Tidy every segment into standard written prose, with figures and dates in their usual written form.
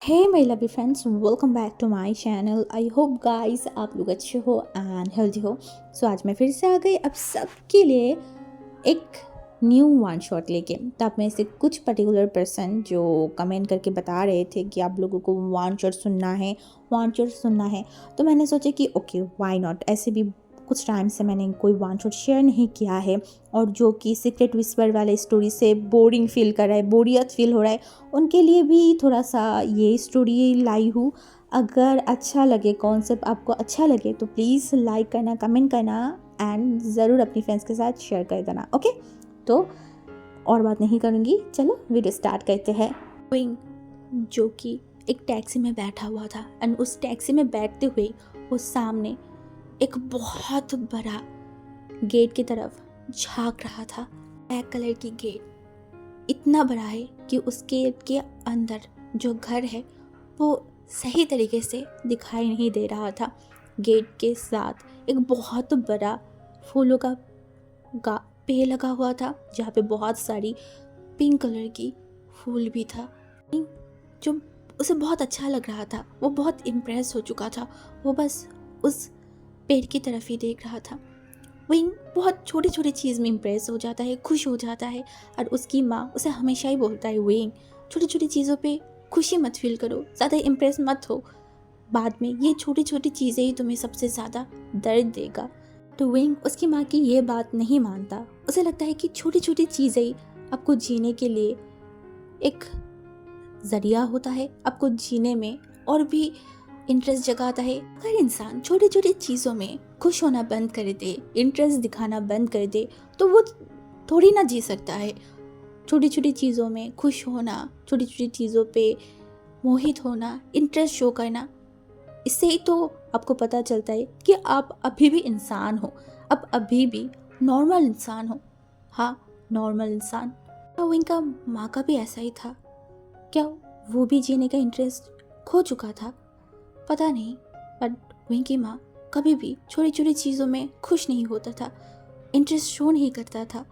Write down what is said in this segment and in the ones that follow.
Hey my lovely friends, welcome back to my channel. I hope guys आप लोग अच्छे हो एंड हेल्दी हो। सो आज मैं फिर से आ गई अब सबके लिए एक न्यू वन शॉट लेके। तो आप में से कुछ पर्टिकुलर पर्सन जो कमेंट करके बता रहे थे कि आप लोगों को वन शॉट सुनना है, वन शॉट सुनना है, तो मैंने सोचा कि ओके व्हाई नॉट। ऐसे भी कुछ टाइम से मैंने कोई वन शॉट शेयर नहीं किया है और जो कि सीक्रेट विस्पर वाले स्टोरी से बोरिंग फील कर रहा है, बोरियत फील हो रहा है, उनके लिए भी थोड़ा सा ये स्टोरी लाई हूँ। अगर अच्छा लगे, कॉन्सेप्ट आपको अच्छा लगे तो प्लीज़ लाइक करना, कमेंट करना एंड ज़रूर अपनी फ्रेंड्स के साथ शेयर कर देना। ओके, तो और बात नहीं करूँगी, चलो वीडियो स्टार्ट करते हैं। विंग जो कि एक टैक्सी में बैठा हुआ था एंड उस टैक्सी में बैठते हुए वो सामने एक बहुत बड़ा गेट की तरफ झांक रहा था। ब्लैक कलर की गेट इतना बड़ा है कि उस गेट के अंदर जो घर है वो सही तरीके से दिखाई नहीं दे रहा था। गेट के साथ एक बहुत बड़ा फूलों का पेड़ लगा हुआ था जहाँ पे बहुत सारी पिंक कलर की फूल भी था। जो उसे बहुत अच्छा लग रहा था, वो बहुत इम्प्रेस हो चुका था। वो बस उस पेड़ की तरफ ही देख रहा था। विंग बहुत छोटी छोटी चीज़ में इम्प्रेस हो जाता है, खुश हो जाता है और उसकी माँ उसे हमेशा ही बोलता है, विंग छोटी छोटी चीज़ों पे खुशी मत फील करो, ज़्यादा इम्प्रेस मत हो, बाद में ये छोटी छोटी चीज़ें ही तुम्हें सबसे ज़्यादा दर्द देगा। तो विंग उसकी माँ की ये बात नहीं मानता। उसे लगता है कि छोटी छोटी चीज़ें ही आपको जीने के लिए एक ज़रिया होता है, आपको जीने में और भी इंटरेस्ट जगाता है। अगर इंसान छोटी छोटी चीज़ों में खुश होना बंद कर दे, इंटरेस्ट दिखाना बंद कर दे, तो वो थोड़ी ना जी सकता है। छोटी छोटी चीज़ों में खुश होना, छोटी छोटी चीज़ों पे मोहित होना, इंटरेस्ट शो करना, इससे ही तो आपको पता चलता है कि आप अभी भी इंसान हो, आप अभी भी नॉर्मल इंसान हो। हाँ, नॉर्मल इंसान। क्या इनका माँ का भी ऐसा ही था? क्या वो भी जीने का इंटरेस्ट खो चुका था? पता नहीं, बट विंग की माँ कभी भी छोटी छोटी चीज़ों में खुश नहीं होता था, इंटरेस्ट शो नहीं करता था,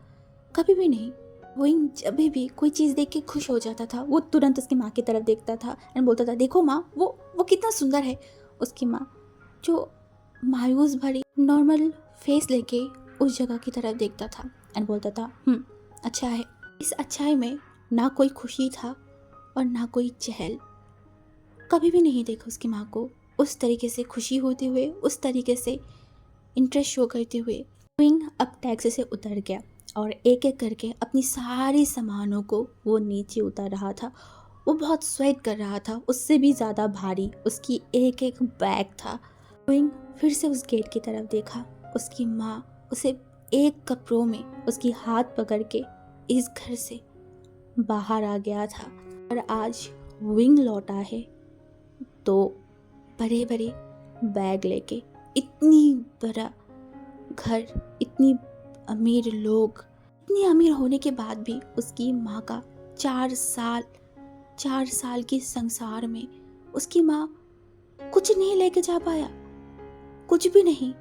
कभी भी नहीं। विंग जब भी कोई चीज़ देख के खुश हो जाता था, वो तुरंत उसकी माँ की तरफ देखता था एंड बोलता था, देखो माँ, वो कितना सुंदर है। उसकी माँ जो मायूस भरी नॉर्मल फेस लेके उस जगह की तरफ देखता था एंड बोलता था, अच्छा है। इस अच्छाई में ना कोई खुशी था और ना कोई चहल। कभी भी नहीं देखा उसकी माँ को उस तरीके से खुशी होते हुए, उस तरीके से इंटरेस्ट शो करते हुए। विंग अब टैक्सी से उतर गया और एक एक करके अपनी सारी सामानों को वो नीचे उतार रहा था। वो बहुत स्वेट कर रहा था, उससे भी ज़्यादा भारी उसकी एक एक बैग था। विंग फिर से उस गेट की तरफ देखा। उसकी माँ उसे एक कपड़ों में उसकी हाथ पकड़ के इस घर से बाहर आ गया था। और आज विंग लौटा है तो बड़े बड़े बैग लेके, इतनी बड़ा घर, इतनी अमीर लोग, इतनी अमीर होने के बाद भी उसकी माँ का 4 साल के संसार में उसकी माँ कुछ नहीं लेके जा पाया, कुछ भी नहीं।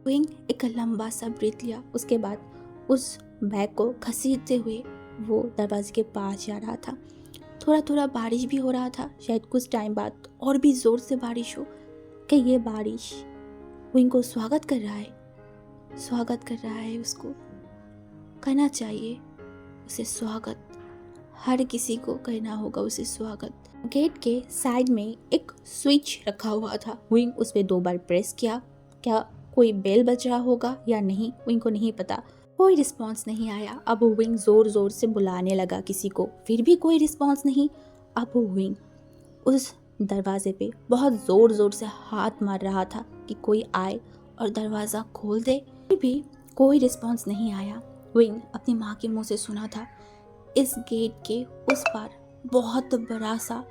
विंग एक लंबा सा ब्रीथ लिया, उसके बाद उस बैग को घसीटते हुए वो दरवाजे के पास जा रहा था। थोड़ा थोड़ा बारिश भी हो रहा था, शायद कुछ टाइम बाद और भी ज़ोर से बारिश हो। कि ये बारिश विंग को स्वागत कर रहा है, स्वागत कर रहा है। उसको करना चाहिए उसे स्वागत, हर किसी को करना होगा उसे स्वागत। गेट के साइड में एक स्विच रखा हुआ था। विंग उस पर 2 बार प्रेस किया। क्या कोई बेल बज रहा होगा या नहीं, विंग को नहीं पता। कोई रिस्पॉन्स नहीं आया। अब विंग ज़ोर ज़ोर से बुलाने लगा किसी को, फिर भी कोई रिस्पॉन्स नहीं। अब विंग उस दरवाजे पे बहुत ज़ोर ज़ोर से हाथ मार रहा था कि कोई आए और दरवाज़ा खोल दे, फिर भी कोई रिस्पॉन्स नहीं आया। विंग अपनी माँ के मुंह से सुना था, इस गेट के उस पार बहुत बड़ा सा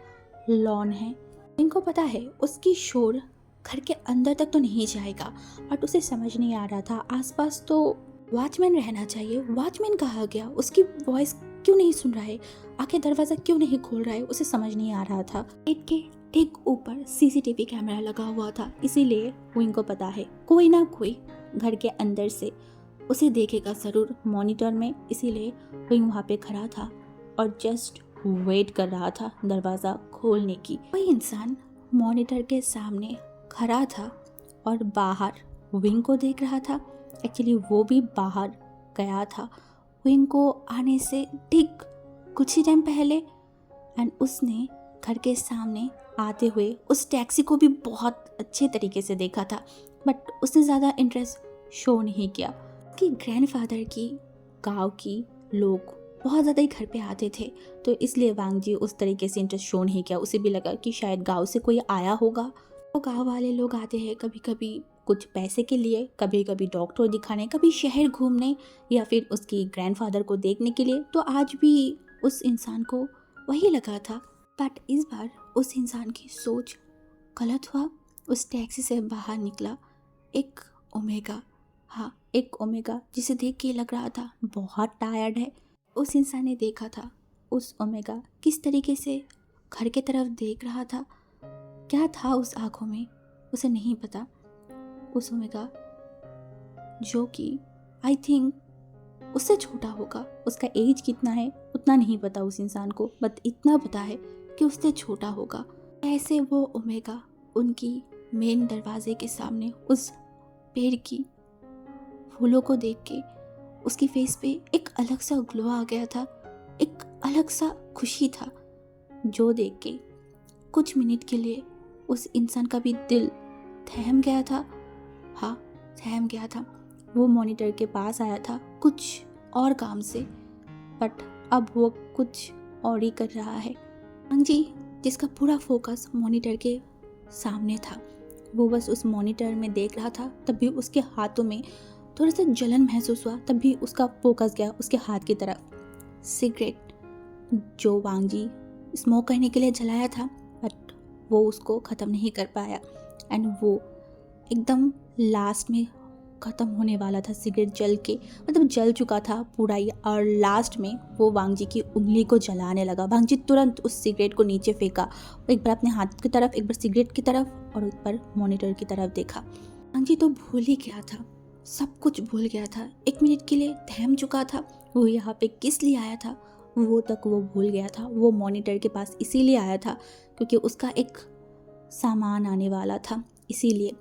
लॉन है। विंग को पता है उसकी शोर घर के अंदर तक तो नहीं जाएगा, बट उसे समझ नहीं आ रहा था आसपास तो वॉचमैन रहना चाहिए। वॉचमैन कहाँ गया? उसकी वॉइस क्यों नहीं सुन रहा है? आखिर दरवाज़ा क्यों नहीं खोल रहा है? उसे समझ नहीं आ रहा था। गेट के ठीक ऊपर सीसीटीवी कैमरा लगा हुआ था, इसीलिए विंग को पता है कोई ना कोई घर के अंदर से उसे देखेगा ज़रूर मॉनिटर में। इसीलिए विंग वहाँ पे खड़ा था और जस्ट वेट कर रहा था दरवाज़ा खोलने की। वही इंसान मॉनिटर के सामने खड़ा था और बाहर विंग को देख रहा था। एक्चुअली वो भी बाहर गया था विंग को आने से ठीक कुछ ही टाइम पहले, एंड उसने घर के सामने आते हुए उस टैक्सी को भी बहुत अच्छे तरीके से देखा था, बट उसने ज़्यादा इंटरेस्ट शो नहीं किया कि ग्रैंडफादर की गांव की लोग बहुत ज़्यादा ही घर पे आते थे, तो इसलिए वांग जी उस तरीके से इंटरेस्ट शो नहीं किया। उसे भी लगा कि शायद गांव से कोई आया होगा। तो गांव वाले लोग आते हैं कभी कभी कुछ पैसे के लिए, कभी कभी डॉक्टर दिखाने, कभी शहर घूमने, या फिर उसकी ग्रैंडफादर को देखने के लिए। तो आज भी उस इंसान को वही लगा था, बट इस बार उस इंसान की सोच गलत हुआ। उस टैक्सी से बाहर निकला एक ओमेगा, हाँ एक ओमेगा, जिसे देख के लग रहा था बहुत टायर्ड है। उस इंसान ने देखा था उस ओमेगा किस तरीके से घर के तरफ देख रहा था। क्या था उस आँखों में उसे नहीं पता। उस ओमेगा जो कि आई थिंक उससे छोटा होगा, उसका एज कितना है उतना नहीं पता उस इंसान को, बट इतना पता है कि उससे छोटा होगा। ऐसे वो ओमेगा उनकी मेन दरवाजे के सामने उस पेड़ की फूलों को देख के उसकी फेस पे एक अलग सा ग्लो आ गया था, एक अलग सा खुशी था, जो देख के कुछ मिनट के लिए उस इंसान का भी दिल थम गया था। हाँ थम गया था। वो मॉनिटर के पास आया था कुछ और काम से, बट अब वो कुछ और ही कर रहा है। वांग जी जिसका पूरा फोकस मॉनिटर के सामने था, वो बस उस मॉनिटर में देख रहा था। तब भी उसके हाथों में थोड़ा सा जलन महसूस हुआ, तब भी उसका फोकस गया उसके हाथ की तरफ। सिगरेट जो वांग जी स्मोक करने के लिए जलाया था, बट वो उसको ख़त्म नहीं कर पाया, एंड वो एकदम लास्ट में ख़त्म होने वाला था। सिगरेट जल के मतलब जल चुका था पूरा ही, और लास्ट में वो वांग जी की उंगली को जलाने लगा। वांग जी तुरंत उस सिगरेट को नीचे फेंका, एक बार अपने हाथ की तरफ, एक बार सिगरेट की तरफ, और ऊपर मॉनिटर की तरफ देखा। वांग जी तो भूल ही गया था, सब कुछ भूल गया था। एक मिनट के लिए थम चुका था वो यहाँ पे किस लिए आया था वो तक वो भूल गया था। वो मॉनिटर के पास इसीलिए आया था क्योंकि उसका एक सामान आने वाला था, इसीलिए।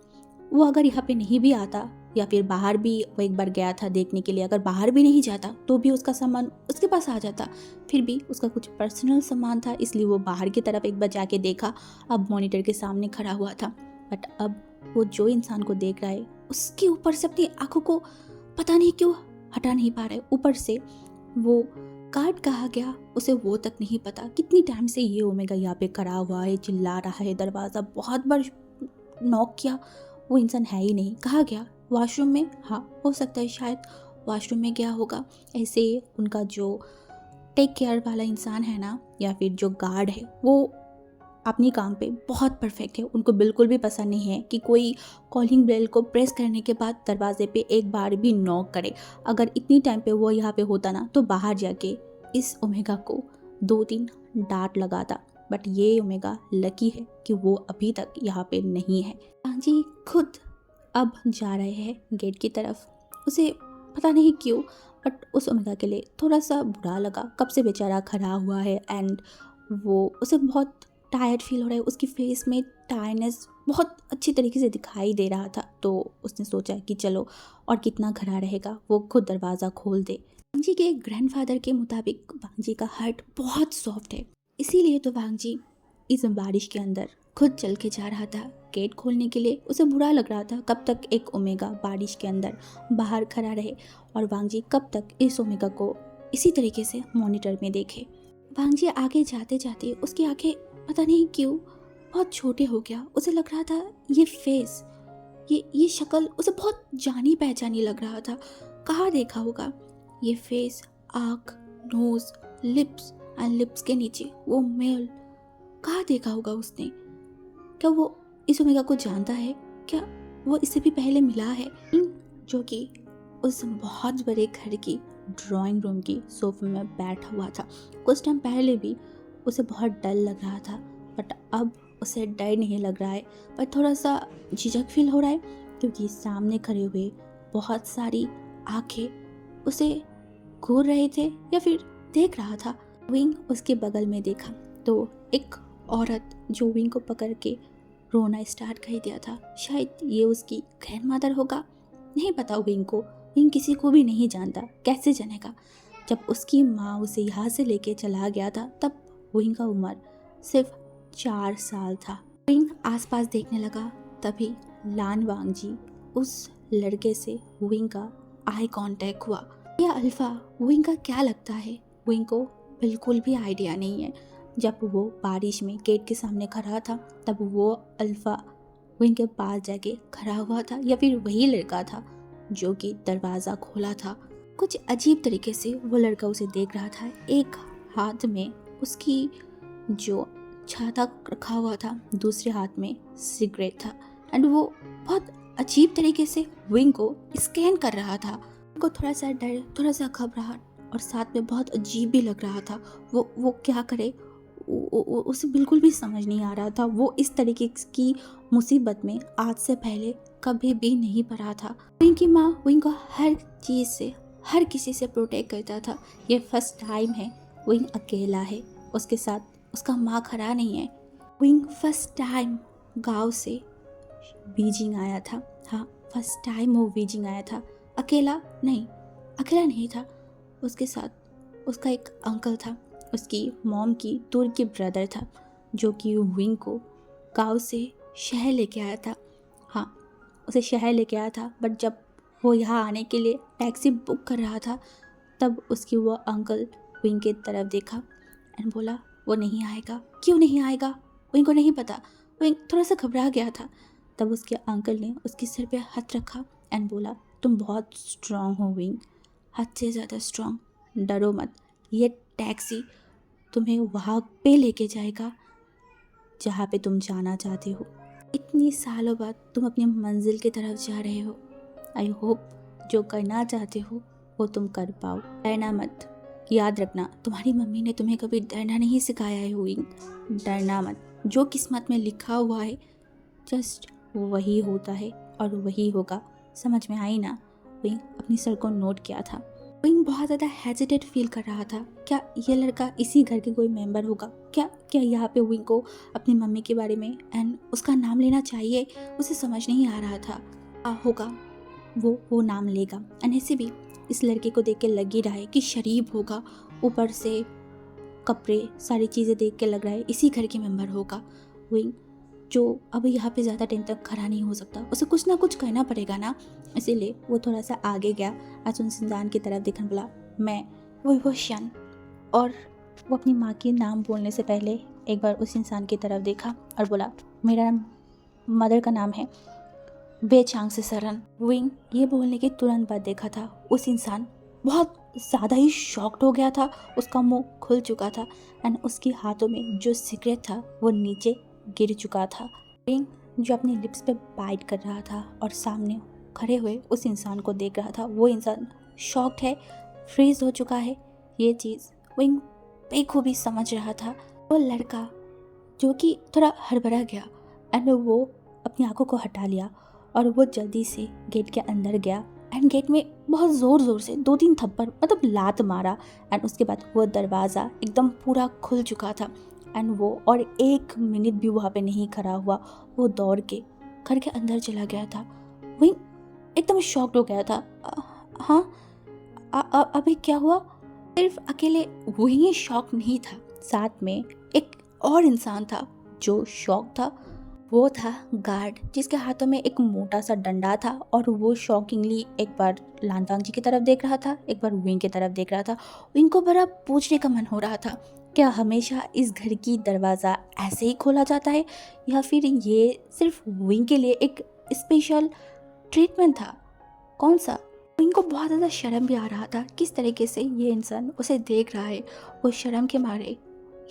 वो अगर यहाँ पे नहीं भी आता, या फिर बाहर भी वो एक बार गया था देखने के लिए, अगर बाहर भी नहीं जाता तो भी उसका सामान उसके पास आ जाता। फिर भी उसका कुछ पर्सनल सामान था, इसलिए वो बाहर की तरफ एक बार जाके देखा। अब मॉनिटर के सामने खड़ा हुआ था, बट अब वो जो इंसान को देख रहा है उसके ऊपर से अपनी आंखों को पता नहीं क्यों हटा नहीं पा रहा है। ऊपर से वो कार्ड कहा गया उसे वो तक नहीं पता। कितनी टाइम से ये ओमेगा यहाँ पे खड़ा हुआ है, चिल्ला रहा है, दरवाज़ा बहुत बार नॉक किया, वो इंसान है ही नहीं। कहा गया वॉशरूम में, हाँ हो सकता है शायद वॉशरूम में गया होगा। ऐसे उनका जो टेक केयर वाला इंसान है ना, या फिर जो गार्ड है, वो अपनी काम पे बहुत परफेक्ट है। उनको बिल्कुल भी पसंद नहीं है कि कोई कॉलिंग बेल को प्रेस करने के बाद दरवाजे पे एक बार भी नॉक करे। अगर इतनी टाइम पे वो यहाँ पे होता ना, तो बाहर जाके इस ओमेगा को 2-3 डांट लगाता, बट ये ओमेगा लकी है कि वो अभी तक यहाँ पे नहीं है। वांग जी खुद अब जा रहे हैं गेट की तरफ। उसे पता नहीं क्यों, बट उस ओमेगा के लिए थोड़ा सा बुरा लगा। कब से बेचारा खड़ा हुआ है, एंड वो उसे बहुत टायर्ड फील हो रहा है। उसकी फेस में टायर्डनेस बहुत अच्छी तरीके से दिखाई दे रहा था। तो उसने सोचा कि चलो और कितना खड़ा रहेगा, वो खुद दरवाज़ा खोल दे। वांग जी के ग्रैंडफादर के मुताबिक वांग जी का हार्ट बहुत सॉफ्ट है, इसीलिए तो वांग जी इस बारिश के अंदर खुद चल के जा रहा था गेट खोलने के लिए। उसे बुरा लग रहा था कब तक एक ओमेगा बारिश के अंदर बाहर खड़ा रहे, और वांग जी कब तक इस ओमेगा को इसी तरीके से मॉनिटर में देखे। वांग जी आगे जाते जाते उसकी आंखें पता नहीं क्यों बहुत छोटे हो गया। उसे लग रहा था ये फेस, ये शक्ल उसे बहुत जानी पहचानी लग रहा था। कहाँ देखा होगा ये फेस, आँख, नोज, लिप्स, एंड लिप्स के नीचे वो मेल, कहाँ देखा होगा उसने। क्या वो इस ओमेगा को जानता है? क्या वो इससे भी पहले मिला है? जो कि उस बहुत बड़े घर की ड्राइंग रूम की सोफे में बैठा हुआ था। कुछ टाइम पहले भी उसे बहुत डर लग रहा था, बट अब उसे डर नहीं लग रहा है, पर थोड़ा सा झिझक फील हो रहा है, क्योंकि सामने खड़े हुए बहुत सारी आंखें उसे घूर रहे थे या फिर देख रहा था। विंग उसके बगल में देखा तो एक औरत जो विंग को पकड़ के रोना स्टार्ट कर दिया था, शायद ये उसकी ग्रैंड मदर होगा, नहीं पता विंग को। विंग किसी को भी नहीं जानता, कैसे जानेगा। जब उसकी माँ उसे यहाँ से लेके चला गया था तब विंग का उम्र सिर्फ 4 साल था। विंग आसपास देखने लगा, तभी लान वांगजी उस लड़के से विंग का आई कांटेक्ट हुआ। यह अल्फा विंग का क्या लगता है, विंग को बिल्कुल भी आइडिया नहीं है। जब वो बारिश में गेट के सामने खड़ा था तब वो अल्फा विंग के पास जाके खड़ा हुआ था, या फिर वही लड़का था जो कि दरवाज़ा खोला था। कुछ अजीब तरीके से वो लड़का उसे देख रहा था। एक हाथ में उसकी जो छाता रखा हुआ था, दूसरे हाथ में सिगरेट था, एंड वो बहुत अजीब तरीके से विंग को स्कैन कर रहा था। को थोड़ा सा डर, थोड़ा सा घबराहट और साथ में बहुत अजीब भी लग रहा था। वो क्या करे, उसे बिल्कुल भी समझ नहीं आ रहा था। वो इस तरीके की मुसीबत में आज से पहले कभी भी नहीं पड़ा था। विंग की माँ विंग को हर चीज़ से, हर किसी से प्रोटेक्ट करता था। ये फर्स्ट टाइम है विंग अकेला है, उसके साथ उसका माँ खड़ा नहीं है। विंग फर्स्ट टाइम गांव से बीजिंग आया था। हाँ, फर्स्ट टाइम वो बीजिंग आया था। अकेला नहीं था। उसके साथ उसका एक अंकल था, उसकी मॉम की दूर के ब्रदर था, जो कि विंग को गांव से शहर लेके आया था। हाँ, उसे शहर लेके आया था, बट जब वो यहाँ आने के लिए टैक्सी बुक कर रहा था तब उसकी वो अंकल विंग की तरफ देखा एंड बोला वो नहीं आएगा। क्यों नहीं आएगा, विंग को नहीं पता। विंग थोड़ा सा घबरा गया था। तब उसके अंकल ने उसके सिर पे हाथ रखा एंड बोला तुम बहुत स्ट्रांग हो विंग, हद से ज़्यादा स्ट्रांग। डरो मत, ये टैक्सी तुम्हें वहाँ पे लेके जाएगा जहाँ पे तुम जाना चाहते हो। इतनी सालों बाद तुम अपनी मंजिल की तरफ जा रहे हो। आई होप जो करना चाहते हो वो तुम कर पाओ। डरना मत, याद रखना तुम्हारी मम्मी ने तुम्हें कभी डरना नहीं सिखाया है विंग। डरना मत, जो किस्मत में लिखा हुआ है जस्ट वही होता है और वही होगा। समझ में आई ना। विंग अपनी सर को नोट किया था। विंग बहुत ज़्यादा हेजिटेट फील कर रहा था। क्या ये लड़का इसी घर के कोई मेंबर होगा? क्या यहाँ पे विंग को अपनी मम्मी के बारे में एंड उसका नाम लेना चाहिए? उसे समझ नहीं आ रहा था। होगा, वो नाम लेगा। एंड ऐसे भी इस लड़के को देख के लग ही रहा है कि शरीफ होगा, ऊपर से कपड़े सारी चीज़ें देख के लग रहा है इसी घर के मेंबर होगा। विंग जो अब यहाँ पे ज़्यादा टाइम तक खड़ा नहीं हो सकता, उसे कुछ ना कुछ करना पड़ेगा ना। इसीलिए वो थोड़ा सा आगे गया, आज उन इंसान की तरफ देखने बोला मैं वो शन। और वो अपनी माँ के नाम बोलने से पहले एक बार उस इंसान की तरफ देखा और बोला मेरा मदर का नाम है बेचांग से सरन। विंग ये बोलने के तुरंत बाद देखा था उस इंसान बहुत ज़्यादा ही शॉक्ड हो गया था। उसका मुंह खुल चुका था एंड उसके हाथों में जो सिगरेट था वो नीचे गिर चुका था। विंग जो अपनी लिप्स पे बाइट कर रहा था और सामने खड़े हुए उस इंसान को देख रहा था। वो इंसान शॉक्ड है, फ्रीज हो चुका है। ये चीज़ विंग बेखूबी समझ रहा था। वो लड़का जो कि थोड़ा हड़बड़ा गया एंड वो अपनी आंखों को हटा लिया और वो जल्दी से गेट के अंदर गया एंड गेट में बहुत ज़ोर से 2-3 थप्पड़ मतलब लात मारा एंड उसके बाद वो दरवाज़ा एकदम पूरा खुल चुका था एंड वो और 1 मिनट भी वहाँ पे नहीं खड़ा हुआ। वो दौड़ के घर के अंदर चला गया था। वही एकदम शॉक्ड हो गया था। हाँ, अभी क्या हुआ? सिर्फ अकेले वही शॉक नहीं था, साथ में एक और इंसान था जो शॉक था। वो था गार्ड, जिसके हाथों में एक मोटा सा डंडा था और वो शॉकिंगली एक बार लानतांग जी की तरफ देख रहा था, एक बार विंग की तरफ देख रहा था। विंग को बड़ा पूछने का मन हो रहा था, क्या हमेशा इस घर की दरवाज़ा ऐसे ही खोला जाता है या फिर ये सिर्फ विंग के लिए एक स्पेशल ट्रीटमेंट था? कौन सा? विंग को बहुत ज़्यादा शर्म भी आ रहा था किस तरीके से ये इंसान उसे देख रहा है। वो शर्म के मारे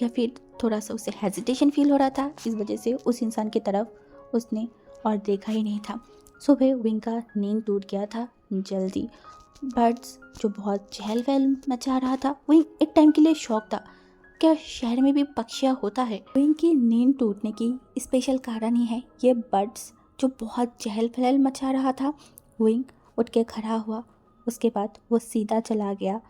या फिर थोड़ा सा उसे हेजिटेशन फील हो रहा था, इस वजह से उस इंसान की तरफ उसने और देखा ही नहीं था। सुबह विंग का नींद टूट गया था जल्दी। बर्ड्स जो बहुत चहल पहल मचा रहा था, विंग एक टाइम के लिए शौक था, क्या शहर में भी पक्षियाँ होता है? विंग की नींद टूटने की स्पेशल कारण ही है ये बर्ड्स जो बहुत चहल पहल मचा रहा था। विंग उठ के खड़ा हुआ, उसके बाद वो सीधा चला गया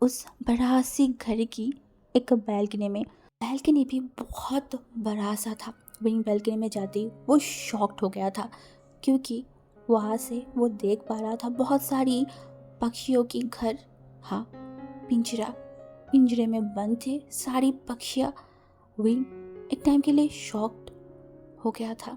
उस बड़ा सी घर की एक बैल्कनी में। बैल्कनी भी बहुत बड़ा सा था। विंग बैल्कनी में जाते ही वो शॉक्ड हो गया था, क्योंकि वहाँ से वो देख पा रहा था बहुत सारी पक्षियों की घर। हाँ, पिंजरा, पिंजरे में बंद थे सारी पक्षियाँ। विंग एक टाइम के लिए शॉक्ड हो गया था।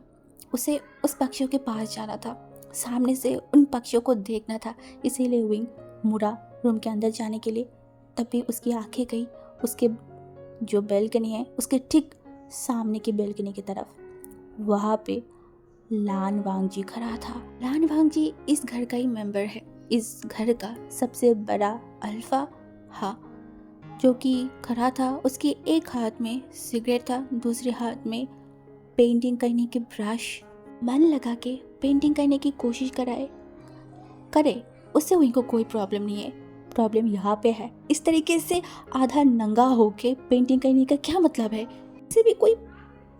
उसे उस पक्षियों के पास जाना था, सामने से उन पक्षियों को देखना था, इसीलिए विंग मुड़ा रूम के अंदर जाने के लिए। तभी उसकी आंखें गई उसके जो बैल्कनी है उसके ठीक सामने की बैल्कनी की तरफ। वहाँ पे लान वांगजी खड़ा था। लान वांगजी इस घर का ही मेंबर है, इस घर का सबसे बड़ा अल्फा। हाँ, जो कि खड़ा था। उसके एक हाथ में सिगरेट था, दूसरे हाथ में पेंटिंग करने की ब्रश। मन लगा के पेंटिंग करने की कोशिश करे, उससे उनको कोई प्रॉब्लम नहीं है। प्रॉब्लम यहाँ पे है, इस तरीके से आधा नंगा होके पेंटिंग करने का क्या मतलब है? इसे भी कोई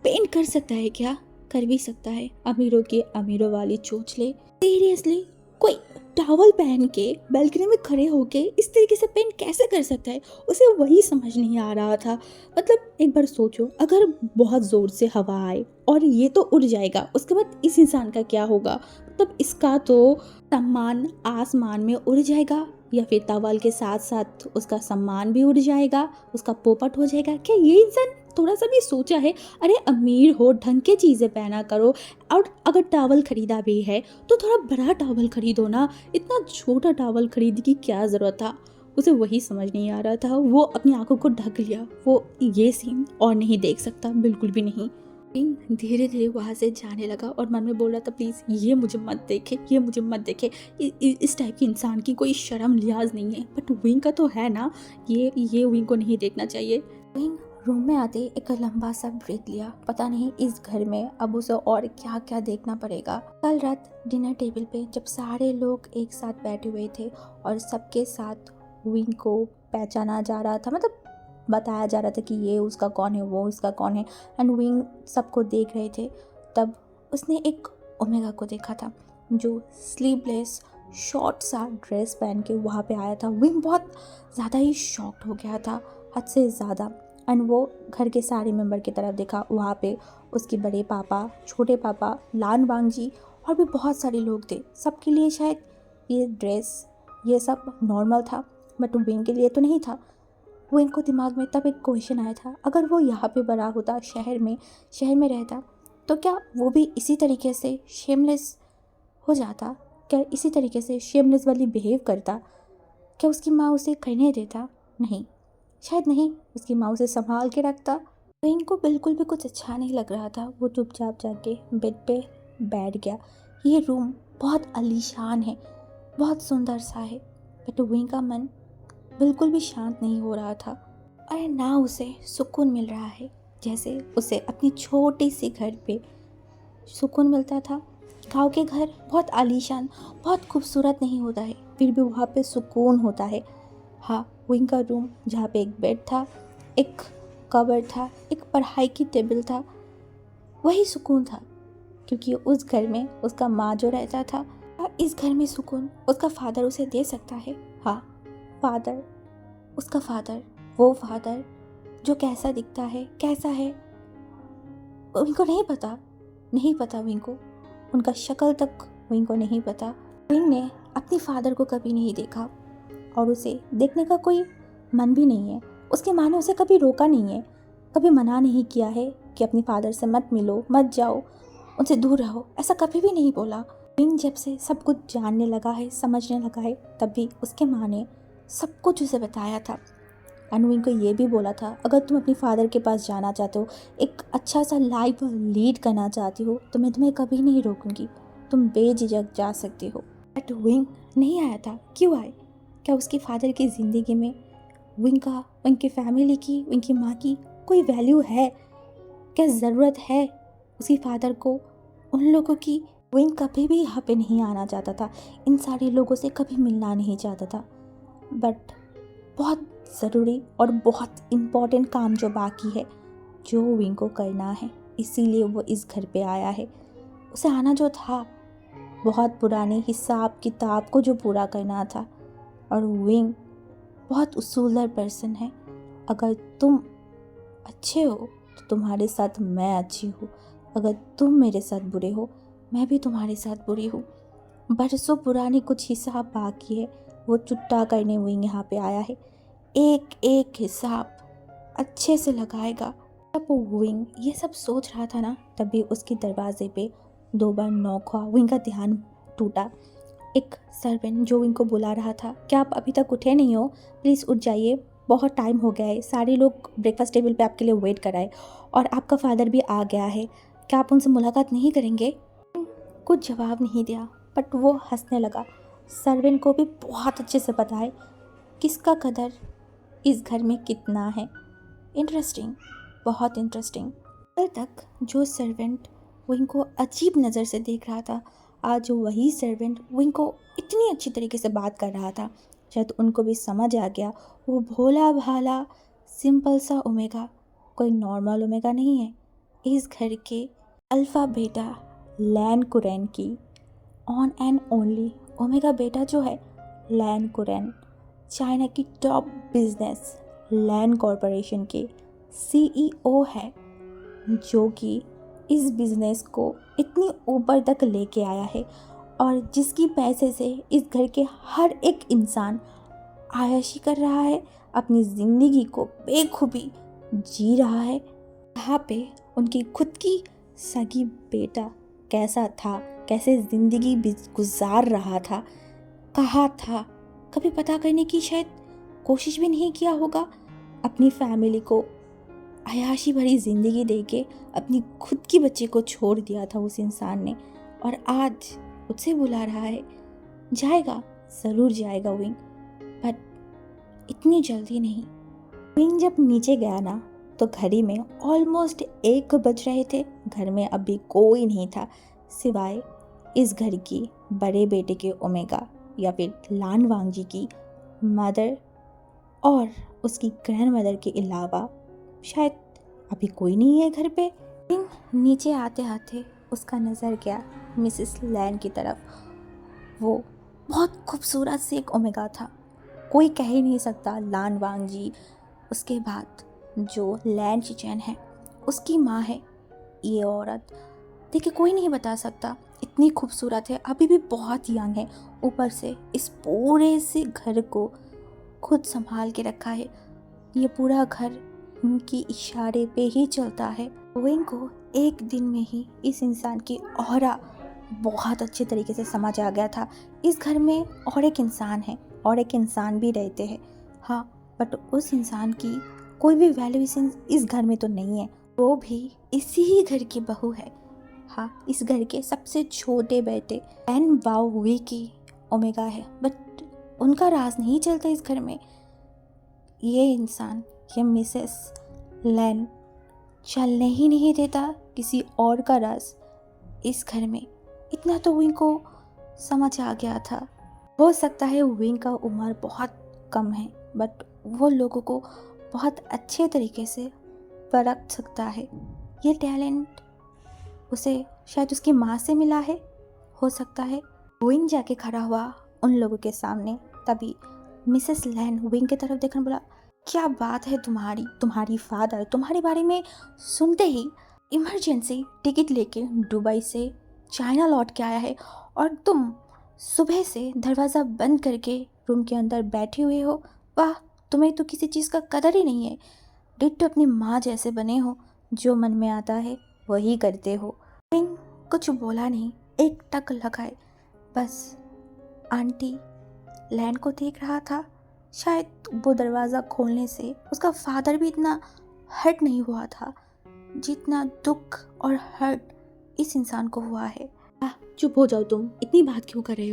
पेंट कर सकता है क्या? कर भी सकता है। अमीरों की अमीरों वाली चोंचले। सीरियसली, कोई टॉवल पहन के बालकनी में खड़े होके इस तरीके से पेंट कैसे कर सकता है? उसे वही समझ नहीं आ रहा था। मतलब एक बार सोचो, अगर बहुत जोर से हवा आए और ये तो उड़ जाएगा, उसके बाद इस इंसान का क्या होगा? मतलब इसका तो सम्मान आसमान में उड़ जाएगा, या फिर टॉवल के साथ साथ उसका सम्मान भी उड़ जाएगा, उसका पोपट हो जाएगा। क्या ये इंसान थोड़ा सा भी सोचा है? अरे अमीर हो, ढंग के चीज़ें पहना करो। और अगर टॉवल खरीदा भी है तो थोड़ा बड़ा टॉवल खरीदो ना, इतना छोटा टॉवल खरीदने की क्या ज़रूरत था? उसे वही समझ नहीं आ रहा था। वो अपनी आंखों को ढक लिया, वो ये सीन और नहीं देख सकता, बिल्कुल भी नहीं। धीरे धीरे वहाँ से जाने लगा और मन में बोल रहा था, प्लीज़ ये मुझे मत देखे, ये मुझे मत देखे। इस टाइप के इंसान की कोई शर्म लिहाज नहीं है। बट विंग का तो है ना, ये विंग को नहीं देखना चाहिए। विंग रूम में आते एक लंबा सा ब्रेक लिया। पता नहीं इस घर में अब उसे और क्या क्या देखना पड़ेगा। कल रात डिनर टेबल पे जब सारे लोग एक साथ बैठे हुए थे और सबके साथ विंग को पहचाना जा रहा था, मतलब बताया जा रहा था कि ये उसका कौन है, वो उसका कौन है, एंड विंग सबको देख रहे थे, तब उसने एक ओमेगा को देखा था जो स्लीवलेस शॉर्ट सा ड्रेस पहन के वहाँ पे आया था। विंग बहुत ज़्यादा ही शॉक्ड हो गया था, हद से ज़्यादा। एंड वो घर के सारे मेंबर की तरफ देखा। वहाँ पे उसके बड़े पापा, छोटे पापा, लान वांगजी और भी बहुत सारे लोग थे। सबके लिए शायद ये ड्रेस, ये सब नॉर्मल था, बट विंग के लिए तो नहीं था। विंग को दिमाग में तब एक क्वेश्चन आया था, अगर वो यहाँ पे बड़ा होता, शहर में रहता, तो क्या वो भी इसी तरीके से शेमलेस हो जाता? क्या इसी तरीके से शेमलेस वाली बिहेव करता? क्या उसकी माँ उसे करने देता? नहीं, शायद नहीं। उसकी माँ उसे संभाल के रखता। विंग को बिल्कुल भी कुछ अच्छा नहीं लग रहा था। वो चुपचाप जाके बेड पे बैठ गया। ये रूम बहुत आलीशान है, बहुत सुंदर सा है, बट विंग का मन बिल्कुल भी शांत नहीं हो रहा था। और ना उसे सुकून मिल रहा है जैसे उसे अपनी छोटी सी घर पे सुकून मिलता था। गांव के घर बहुत आलीशान, बहुत खूबसूरत नहीं होता है, फिर भी वहाँ पे सुकून होता है। हाँ, विंग का रूम जहाँ पे एक बेड था, एक कबर्ड था, एक पढ़ाई की टेबल था, वही सुकून था। क्योंकि उस घर में उसका माँ जो रहता था, और इस घर में सुकून उसका फादर उसे दे सकता है। हाँ, फादर, उसका फादर, वो फादर जो कैसा दिखता है, कैसा है, विंग को नहीं पता विंग को। उनका शक्ल तक विंग को नहीं पता। विंग ने अपने फादर को कभी नहीं देखा और उसे देखने का कोई मन भी नहीं है। उसकी माँ ने उसे कभी रोका नहीं है, कभी मना नहीं किया है कि अपने फादर से मत मिलो, मत जाओ, उनसे दूर रहो, ऐसा कभी भी नहीं बोला। विंग जब से सब कुछ जानने लगा है, समझने लगा है, तभी उसके माँ ने सब कुछ उसे बताया था। एंड विंग को ये भी बोला था, अगर तुम अपने फादर के पास जाना चाहते हो, एक अच्छा सा लाइफ लीड करना चाहती हो, तो मैं तुम्हें कभी नहीं रोकूंगी, तुम बेझिझक जा सकती हो। बट विंग नहीं आया था। क्यों आए? क्या उसके फादर की ज़िंदगी में विंग का, विंग की फैमिली की, विंग की माँ की कोई वैल्यू है? क्या ज़रूरत है उसके फादर को, उन लोगों की? विंग कभी भी यहाँ पे नहीं आना चाहता था, इन सारे लोगों से कभी मिलना नहीं चाहता था। बट बहुत ज़रूरी और बहुत इम्पॉर्टेंट काम जो बाकी है, जो विंग को करना है, इसीलिए वो इस घर पे आया है। उसे आना जो था, बहुत पुराने हिसाब किताब को जो पूरा करना था। और विंग बहुत उसूलदार पर्सन है। अगर तुम अच्छे हो तो तुम्हारे साथ मैं अच्छी हूँ, अगर तुम मेरे साथ बुरे हो मैं भी तुम्हारे साथ बुरी हूँ। बरसों पुरानी कुछ हिसाब बाकी है, वो चुट्टा करने विंग यहाँ पे आया है। एक एक हिसाब अच्छे से लगाएगा। जब विंग ये सब सोच रहा था ना, तभी उसके दरवाजे पे 2 बार नॉक हुआ। विंग का ध्यान टूटा। एक सर्वेंट जो विंग को बुला रहा था, क्या आप अभी तक उठे नहीं हो? प्लीज़ उठ जाइए, बहुत टाइम हो गया है, सारे लोग ब्रेकफास्ट टेबल पे आपके लिए वेट कर रहे हैं और आपका फादर भी आ गया है, क्या आप उनसे मुलाकात नहीं करेंगे? कुछ जवाब नहीं दिया, बट वो हंसने लगा। सर्वेंट को भी बहुत अच्छे से पता है किसका कदर इस घर में कितना है। इंटरेस्टिंग, बहुत इंटरेस्टिंग। कल तक जो सर्वेंट विंग को अजीब नज़र से देख रहा था, आज वही सर्वेंट विंग को इतनी अच्छी तरीके से बात कर रहा था। शायद उनको भी समझ आ गया वो भोला भाला सिंपल सा ओमेगा कोई नॉर्मल ओमेगा नहीं है। इस घर के अल्फ़ा बेटा लैन कुरैन की ऑन एंड ओनली ओमेगा बेटा जो है लैन कुरैन, चाइना की टॉप बिजनेस लैन कॉरपोरेशन के सीईओ है, जो कि इस बिज़नेस को इतनी ऊपर तक लेके आया है और जिसकी पैसे से इस घर के हर एक इंसान आयशी कर रहा है, अपनी ज़िंदगी को बेखूबी जी रहा है। यहाँ पे उनकी खुद की सगी बेटा कैसा था, कैसे ज़िंदगी गुजार रहा था, कहाँ था, कभी पता करने की शायद कोशिश भी नहीं किया होगा। अपनी फैमिली को अयाशी भरी ज़िंदगी देके अपनी खुद की बच्चे को छोड़ दिया था उस इंसान ने, और आज उससे बुला रहा है। जाएगा, ज़रूर जाएगा विंग, बट इतनी जल्दी नहीं। विंग जब नीचे गया ना, तो घड़ी में ऑलमोस्ट 1 बज रहे थे। घर में अभी कोई नहीं था सिवाय इस घर की बड़े बेटे के ओमेगा या फिर लान वांग जी की मदर और उसकी ग्रैंड मदर के अलावा शायद अभी कोई नहीं है घर पे। विंग नीचे आते आते उसका नज़र गया मिसेस लैन की तरफ। वो बहुत खूबसूरत सी एक ओमेगा था, कोई कह ही नहीं सकता। लान वांग जी, उसके बाद जो लैन चिचैन है उसकी माँ है। ये औरत देखिए कोई नहीं बता सकता, इतनी खूबसूरत है, अभी भी बहुत यंग है। ऊपर से इस पूरे से घर को खुद संभाल के रखा है। ये पूरा घर उनकी इशारे पे ही चलता है। विंग को एक दिन में ही इस इंसान की ऑरा बहुत अच्छे तरीके से समझ आ गया था। इस घर में और एक इंसान है, और एक इंसान भी रहते हैं, हाँ, बट उस इंसान की कोई भी वैल्यूएशन इस घर में तो नहीं है। वो भी इसी ही घर की बहू है, हाँ, इस घर के सबसे छोटे बेटे एन वाओ वी की ओमेगा है, बट उनका राज नहीं चलता इस घर में। ये इंसान, ये मिसेस लैन चलने ही नहीं देता किसी और का राज इस घर में। इतना तो विंग को समझ आ गया था। हो सकता है विंग का उम्र बहुत कम है, बट वो लोगों को बहुत अच्छे तरीके से परख सकता है। ये टैलेंट उसे शायद उसकी माँ से मिला है, हो सकता है। विंग जाके खड़ा हुआ उन लोगों के सामने। तभी मिसेस लैन विंग की तरफ देखकर बोला, क्या बात है तुम्हारी, तुम्हारी फादर तुम्हारे बारे में सुनते ही इमरजेंसी टिकट लेके दुबई से चाइना लौट के आया है, और तुम सुबह से दरवाज़ा बंद करके रूम के अंदर बैठे हुए हो। वाह, तुम्हें तो किसी चीज़ का कदर ही नहीं है। डिट्टो अपनी माँ जैसे बने हो, जो मन में आता है वही करते हो। विंग कुछ बोला नहीं, एक टक लगाए बस आंटी लैन को देख रहा था। शायद वो दरवाज़ा खोलने से उसका फादर भी इतना हर्ट नहीं हुआ था जितना दुख और हर्ट इस इंसान को हुआ है। चुप हो जाओ, तुम इतनी बात क्यों कर रहे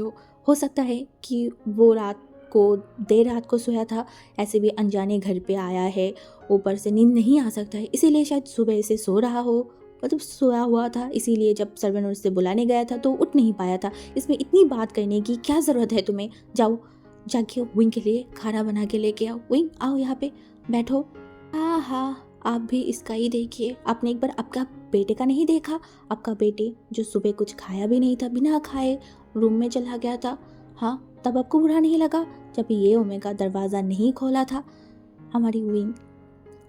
हो सकता है कि वो रात को देर रात को सोया था, ऐसे भी अनजाने घर पे आया है, ऊपर से नींद नहीं आ सकता है, इसीलिए शायद सुबह से सो रहा हो, मतलब सोया हुआ था, इसीलिए जब सर्वेंट उससे बुलाने गया था तो उठ नहीं पाया था। इसमें इतनी बात करने की क्या ज़रूरत है तुम्हें? जाओ जाके विंग के लिए खाना बना के लेके आओ। विंग आओ यहाँ पे बैठो। हाँ हाँ, आप भी इसका ही देखिए। आपने एक बार आपका बेटे का नहीं देखा? आपका बेटे जो सुबह कुछ खाया भी नहीं था, बिना खाए रूम में चला गया था। हाँ, तब आपको बुरा नहीं लगा जब ये ओमेगा दरवाज़ा नहीं खोला था? हमारी विंग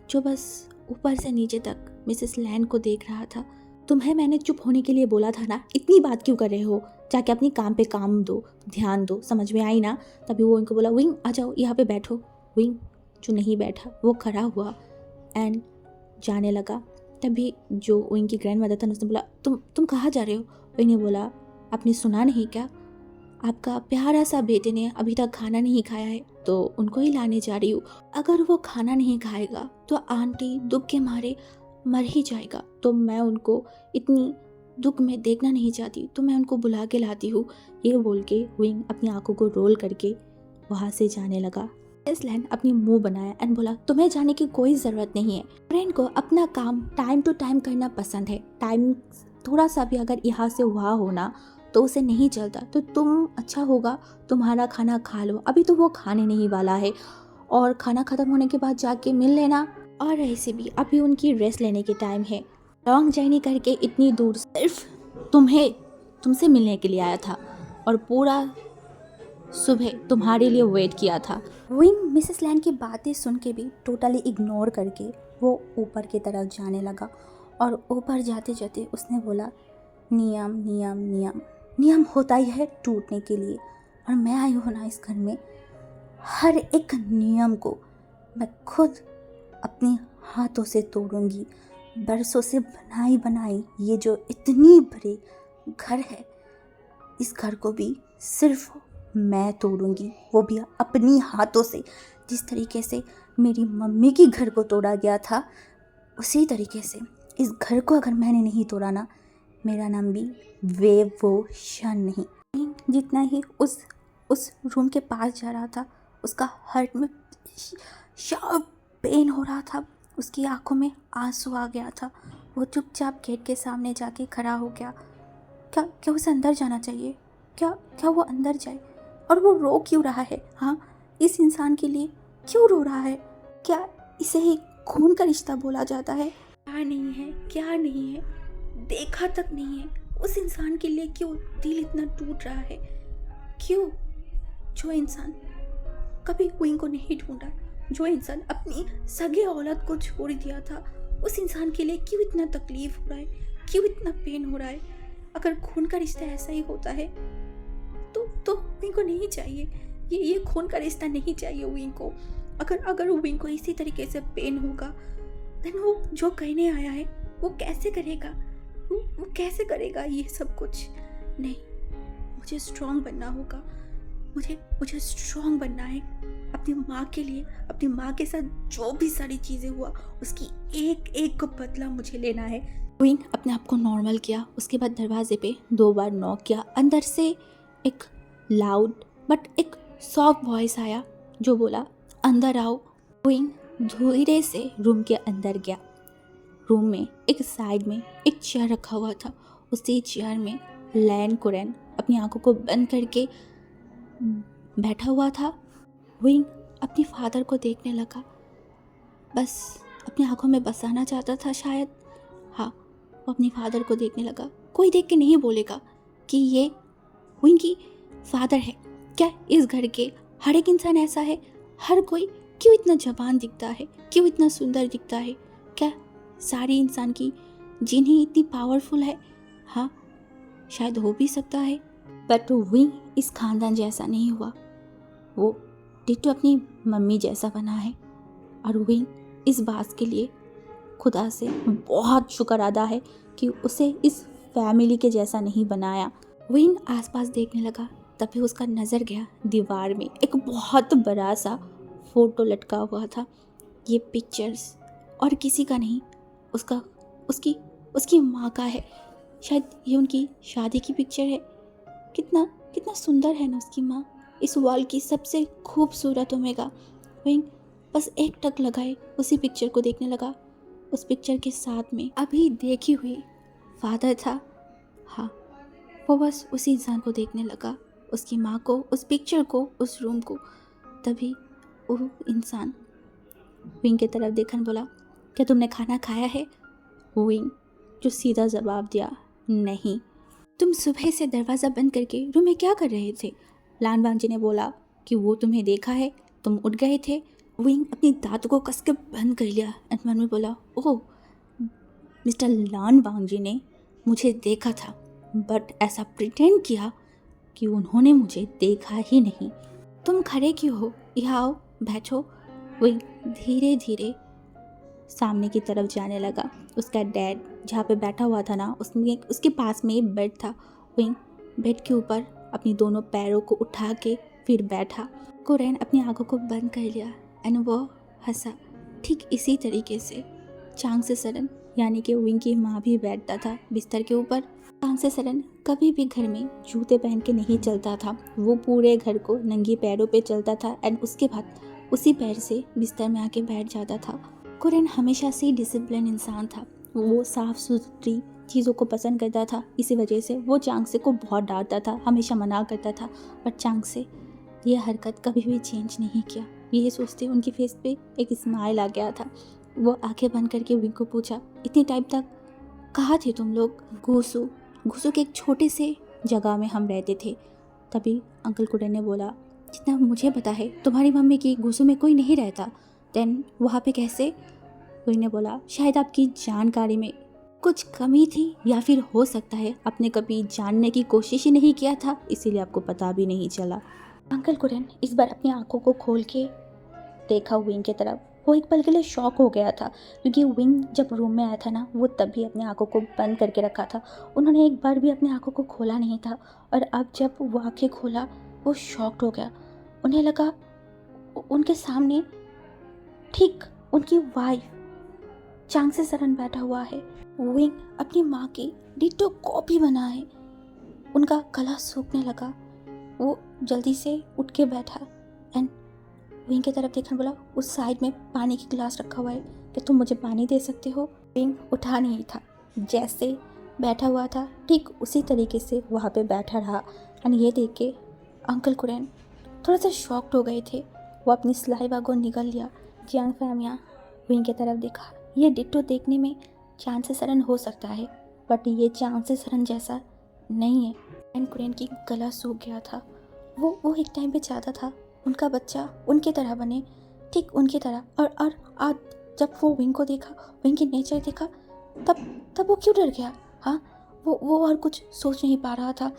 जो बस ऊपर से नीचे तक मिसेस लैन को देख रहा था। तुम्हें मैंने चुप होने के लिए बोला था ना, इतनी बात क्यों कर रहे हो? जाके अपनी काम पे काम दो, ध्यान दो, समझ में आई ना? तभी वो इनको बोला, विंग आ जाओ, यहाँ पे बैठो। विंग जो नहीं बैठा वो खड़ा हुआ एंड जाने लगा। तभी जो विंग की ग्रैंड मदर था उसने बोला, तुम कहाँ जा रहे हो? विंग ने बोला, आपने सुना नहीं क्या? आपका प्यारा सा बेटे ने अभी तक खाना नहीं खाया है, तो उनको ही लाने जा रही हूँ। अगर वो खाना नहीं खाएगा तो आंटी दुख के मारे मर ही जाएगा, तो मैं उनको इतनी दुख में देखना नहीं चाहती, तो मैं उनको बुला के लाती हूँ। ये बोल के विंग अपनी आंखों को रोल करके वहाँ से जाने लगा। लैन अपनी मुंह बनाया एंड बोला, तुम्हें जाने की कोई ज़रूरत नहीं है। फ्रेंड को अपना काम टाइम टू टाइम करना पसंद है। टाइम थोड़ा सा भी अगर यहाँ से वहाँ होना तो उसे नहीं चलता, तो तुम अच्छा होगा तुम्हारा खाना खा लो। अभी तो वो खाने नहीं वाला है, और खाना ख़त्म होने के बाद जाके मिल लेना। और ऐसे भी अभी उनकी रेस्ट लेने के टाइम है। लॉन्ग जर्नी करके इतनी दूर सिर्फ तुमसे मिलने के लिए आया था, और पूरा सुबह तुम्हारे लिए वेट किया था। विंग मिसेस लैन की बातें सुन के भी टोटली इग्नोर करके वो ऊपर की तरफ जाने लगा। और ऊपर जाते जाते उसने बोला, नियम नियम नियम नियम होता ही है टूटने के लिए, और मैं आई हूँ ना इस घर में, हर एक नियम को मैं खुद अपने हाथों से तोड़ूंगी। बरसों से बनाई ये जो इतनी बड़ी घर है, इस घर को भी सिर्फ मैं तोड़ूंगी, वो भी अपनी हाथों से। जिस तरीके से मेरी मम्मी की घर को तोड़ा गया था, उसी तरीके से इस घर को अगर मैंने नहीं तोड़ा ना, मेरा नाम भी वेवोशन नहीं। जितना ही उस रूम के पास जा रहा था, उसका हार्ट में शार्प पेन हो रहा था, उसकी आंखों में आंसू आ गया था। वो चुपचाप गेट के सामने जाके खड़ा हो गया। क्या उसे अंदर जाना चाहिए? क्या वो अंदर जाए? और वो रो क्यों रहा है? हाँ, इस इंसान के लिए क्यों रो रहा है? क्या इसे ही खून का रिश्ता बोला जाता है? क्या नहीं है, देखा तक नहीं है। उस इंसान के लिए क्यों दिल इतना टूट रहा है? क्यों? जो इंसान कभी विंग को नहीं ढूंढा, जो इंसान अपनी सगे औलाद को छोड़ दिया था, उस इंसान के लिए क्यों इतना तकलीफ हो रहा है? क्यों इतना पेन हो रहा है? अगर खून का रिश्ता ऐसा ही होता है तो विंग को नहीं चाहिए, ये खून का रिश्ता नहीं चाहिए विंग को। अगर विंग को इसी तरीके से पेन होगा, देन वो जो कहने आया है वो कैसे करेगा? वो कैसे करेगा ये सब कुछ? नहीं, मुझे स्ट्रॉन्ग बनना होगा। मुझे स्ट्रॉन्ग बनना है अपनी माँ के लिए। अपनी माँ के साथ जो भी सारी चीज़ें हुआ, उसकी एक एक को बदला मुझे लेना है। विंग अपने आप को नॉर्मल किया। उसके बाद दरवाजे पे 2 बार नॉक किया। अंदर से एक लाउड बट एक सॉफ्ट वॉइस आया जो बोला, अंदर आओ। विंग धीरे से रूम के अंदर गया। रूम में एक साइड में एक चेयर रखा हुआ था। उसी चेयर में लैन कुरैन अपनी आंखों को बंद करके बैठा हुआ था। विंग अपने फादर को देखने लगा, बस अपनी आंखों में बसाना चाहता था शायद। हाँ, वो अपने फादर को देखने लगा। कोई देख के नहीं बोलेगा कि ये विंग की फादर है। क्या इस घर के हर एक इंसान ऐसा है? हर कोई क्यों इतना जवान दिखता है? क्यों इतना सुंदर दिखता है? क्या सारी इंसान की जीन ही इतनी पावरफुल है? हाँ, शायद हो भी सकता है, बट विंग इस खानदान जैसा नहीं हुआ। वो डिट्टो अपनी मम्मी जैसा बना है, और विंग इस बात के लिए खुदा से बहुत शुक्र अदा है कि उसे इस फैमिली के जैसा नहीं बनाया। विंग आसपास देखने लगा, तभी उसका नज़र गया दीवार में एक बहुत बड़ा सा फोटो लटका हुआ था। ये पिक्चर्स और किसी का नहीं, उसकी माँ का है। शायद ये उनकी शादी की पिक्चर है। कितना सुंदर है ना उसकी माँ, इस वर्ल्ड की सबसे खूबसूरत ओमेगा। विंग बस एक टक लगाए उसी पिक्चर को देखने लगा। उस पिक्चर के साथ में अभी देखी हुई फादर था। हाँ, वो बस उसी इंसान को देखने लगा, उसकी माँ को, उस पिक्चर को, उस रूम को। तभी वो इंसान विंग की तरफ देखकर बोला, क्या तुमने खाना खाया है? विंग जो सीधा जवाब दिया, नहीं। तुम सुबह से दरवाज़ा बंद करके रूम में क्या कर रहे थे? लान वांजी ने बोला कि वो तुम्हें देखा है, तुम उठ गए थे। विंग अपनी दांतों को कस के बंद कर लिया एंड मन में बोला, ओह, मिस्टर लान वांग जी ने मुझे देखा था, बट ऐसा प्रिटेंड किया कि उन्होंने मुझे देखा ही नहीं। तुम खड़े क्यों हो, यहाँ आओ, बैठो। विंग धीरे धीरे सामने की तरफ जाने लगा। उसका डैड जहाँ पे बैठा हुआ था ना, उसमें उसके पास में एक बेड था। विंग बेड के ऊपर अपनी दोनों पैरों को उठा के फिर बैठा। कुरैन अपनी आंखों को बंद कर लिया एंड वो हंसा। ठीक इसी तरीके से चांग से सरन यानी कि विंग की माँ भी बैठता था बिस्तर के ऊपर। चांग से सरन कभी भी घर में जूते पहन के नहीं चलता था, वो पूरे घर को नंगी पैरों पे चलता था एंड उसके बाद उसी पैर से बिस्तर में आके बैठ जाता था। कुरैन हमेशा से डिसिप्लिन इंसान था, वो साफ़ सुथरी चीज़ों को पसंद करता था। इसी वजह से वो चांग से को बहुत डांटता था, हमेशा मना करता था, बट चांग से ये हरकत कभी भी चेंज नहीं किया। ये सोचते उनकी फेस पे एक स्माइल आ गया था। वो आंखें बंद करके विंग को पूछा, इतनी टाइम तक कहाँ थे तुम लोग? घूसू के एक छोटे से जगह में हम रहते थे। तभी अंकल कुरैन ने बोला, जितना मुझे पता है तुम्हारी मम्मी की घूसू में कोई नहीं रहता, देन वहाँ पे कैसे? विंग ने बोला, शायद आपकी जानकारी में कुछ कमी थी, या फिर हो सकता है आपने कभी जानने की कोशिश ही नहीं किया था, इसीलिए आपको पता भी नहीं चला। अंकल कुरैन इस बार अपनी आंखों को खोल के देखा विंग की तरफ। वो एक पल के लिए शॉक हो गया था, क्योंकि विंग जब रूम में आया था ना, वो तब भी अपनी आंखों को बंद करके रखा था। उन्होंने एक बार भी अपनी आंखों को खोला नहीं था, और अब जब वो आंखें खोला वो शॉक्ड हो गया। उन्हें लगा उनके सामने ठीक उनकी वाइफ चांग से सरन बैठा हुआ है। विंग अपनी माँ की डिट्टो कॉपी बना है। उनका गला सूखने लगा। वो जल्दी से उठ के बैठा एंड विंग की तरफ देखकर बोला, उस साइड में पानी की गिलास रखा हुआ है, कि तुम मुझे पानी दे सकते हो? विंग उठा नहीं था, जैसे बैठा हुआ था ठीक उसी तरीके से वहाँ पे बैठा रहा। एंड ये देख के अंकल कुरैन थोड़ा सा शॉक्ड हो गए थे। वो अपनी सलाइवा को निगल लिया। जियांग फैमिया विंग की तरफ देखा। ये डिट्टो देखने में चांग से सरन हो सकता है, बट ये चांग से सरन जैसा नहीं है। एंड कुरैन की गला सूख गया था। वो एक टाइम पे चाहता था उनका बच्चा उनके तरह बने, ठीक उनकी तरह। और आज जब वो विंग को देखा, विंग की नेचर देखा, तब वो क्यों डर गया? हाँ, वो और कुछ सोच नहीं पा रहा था।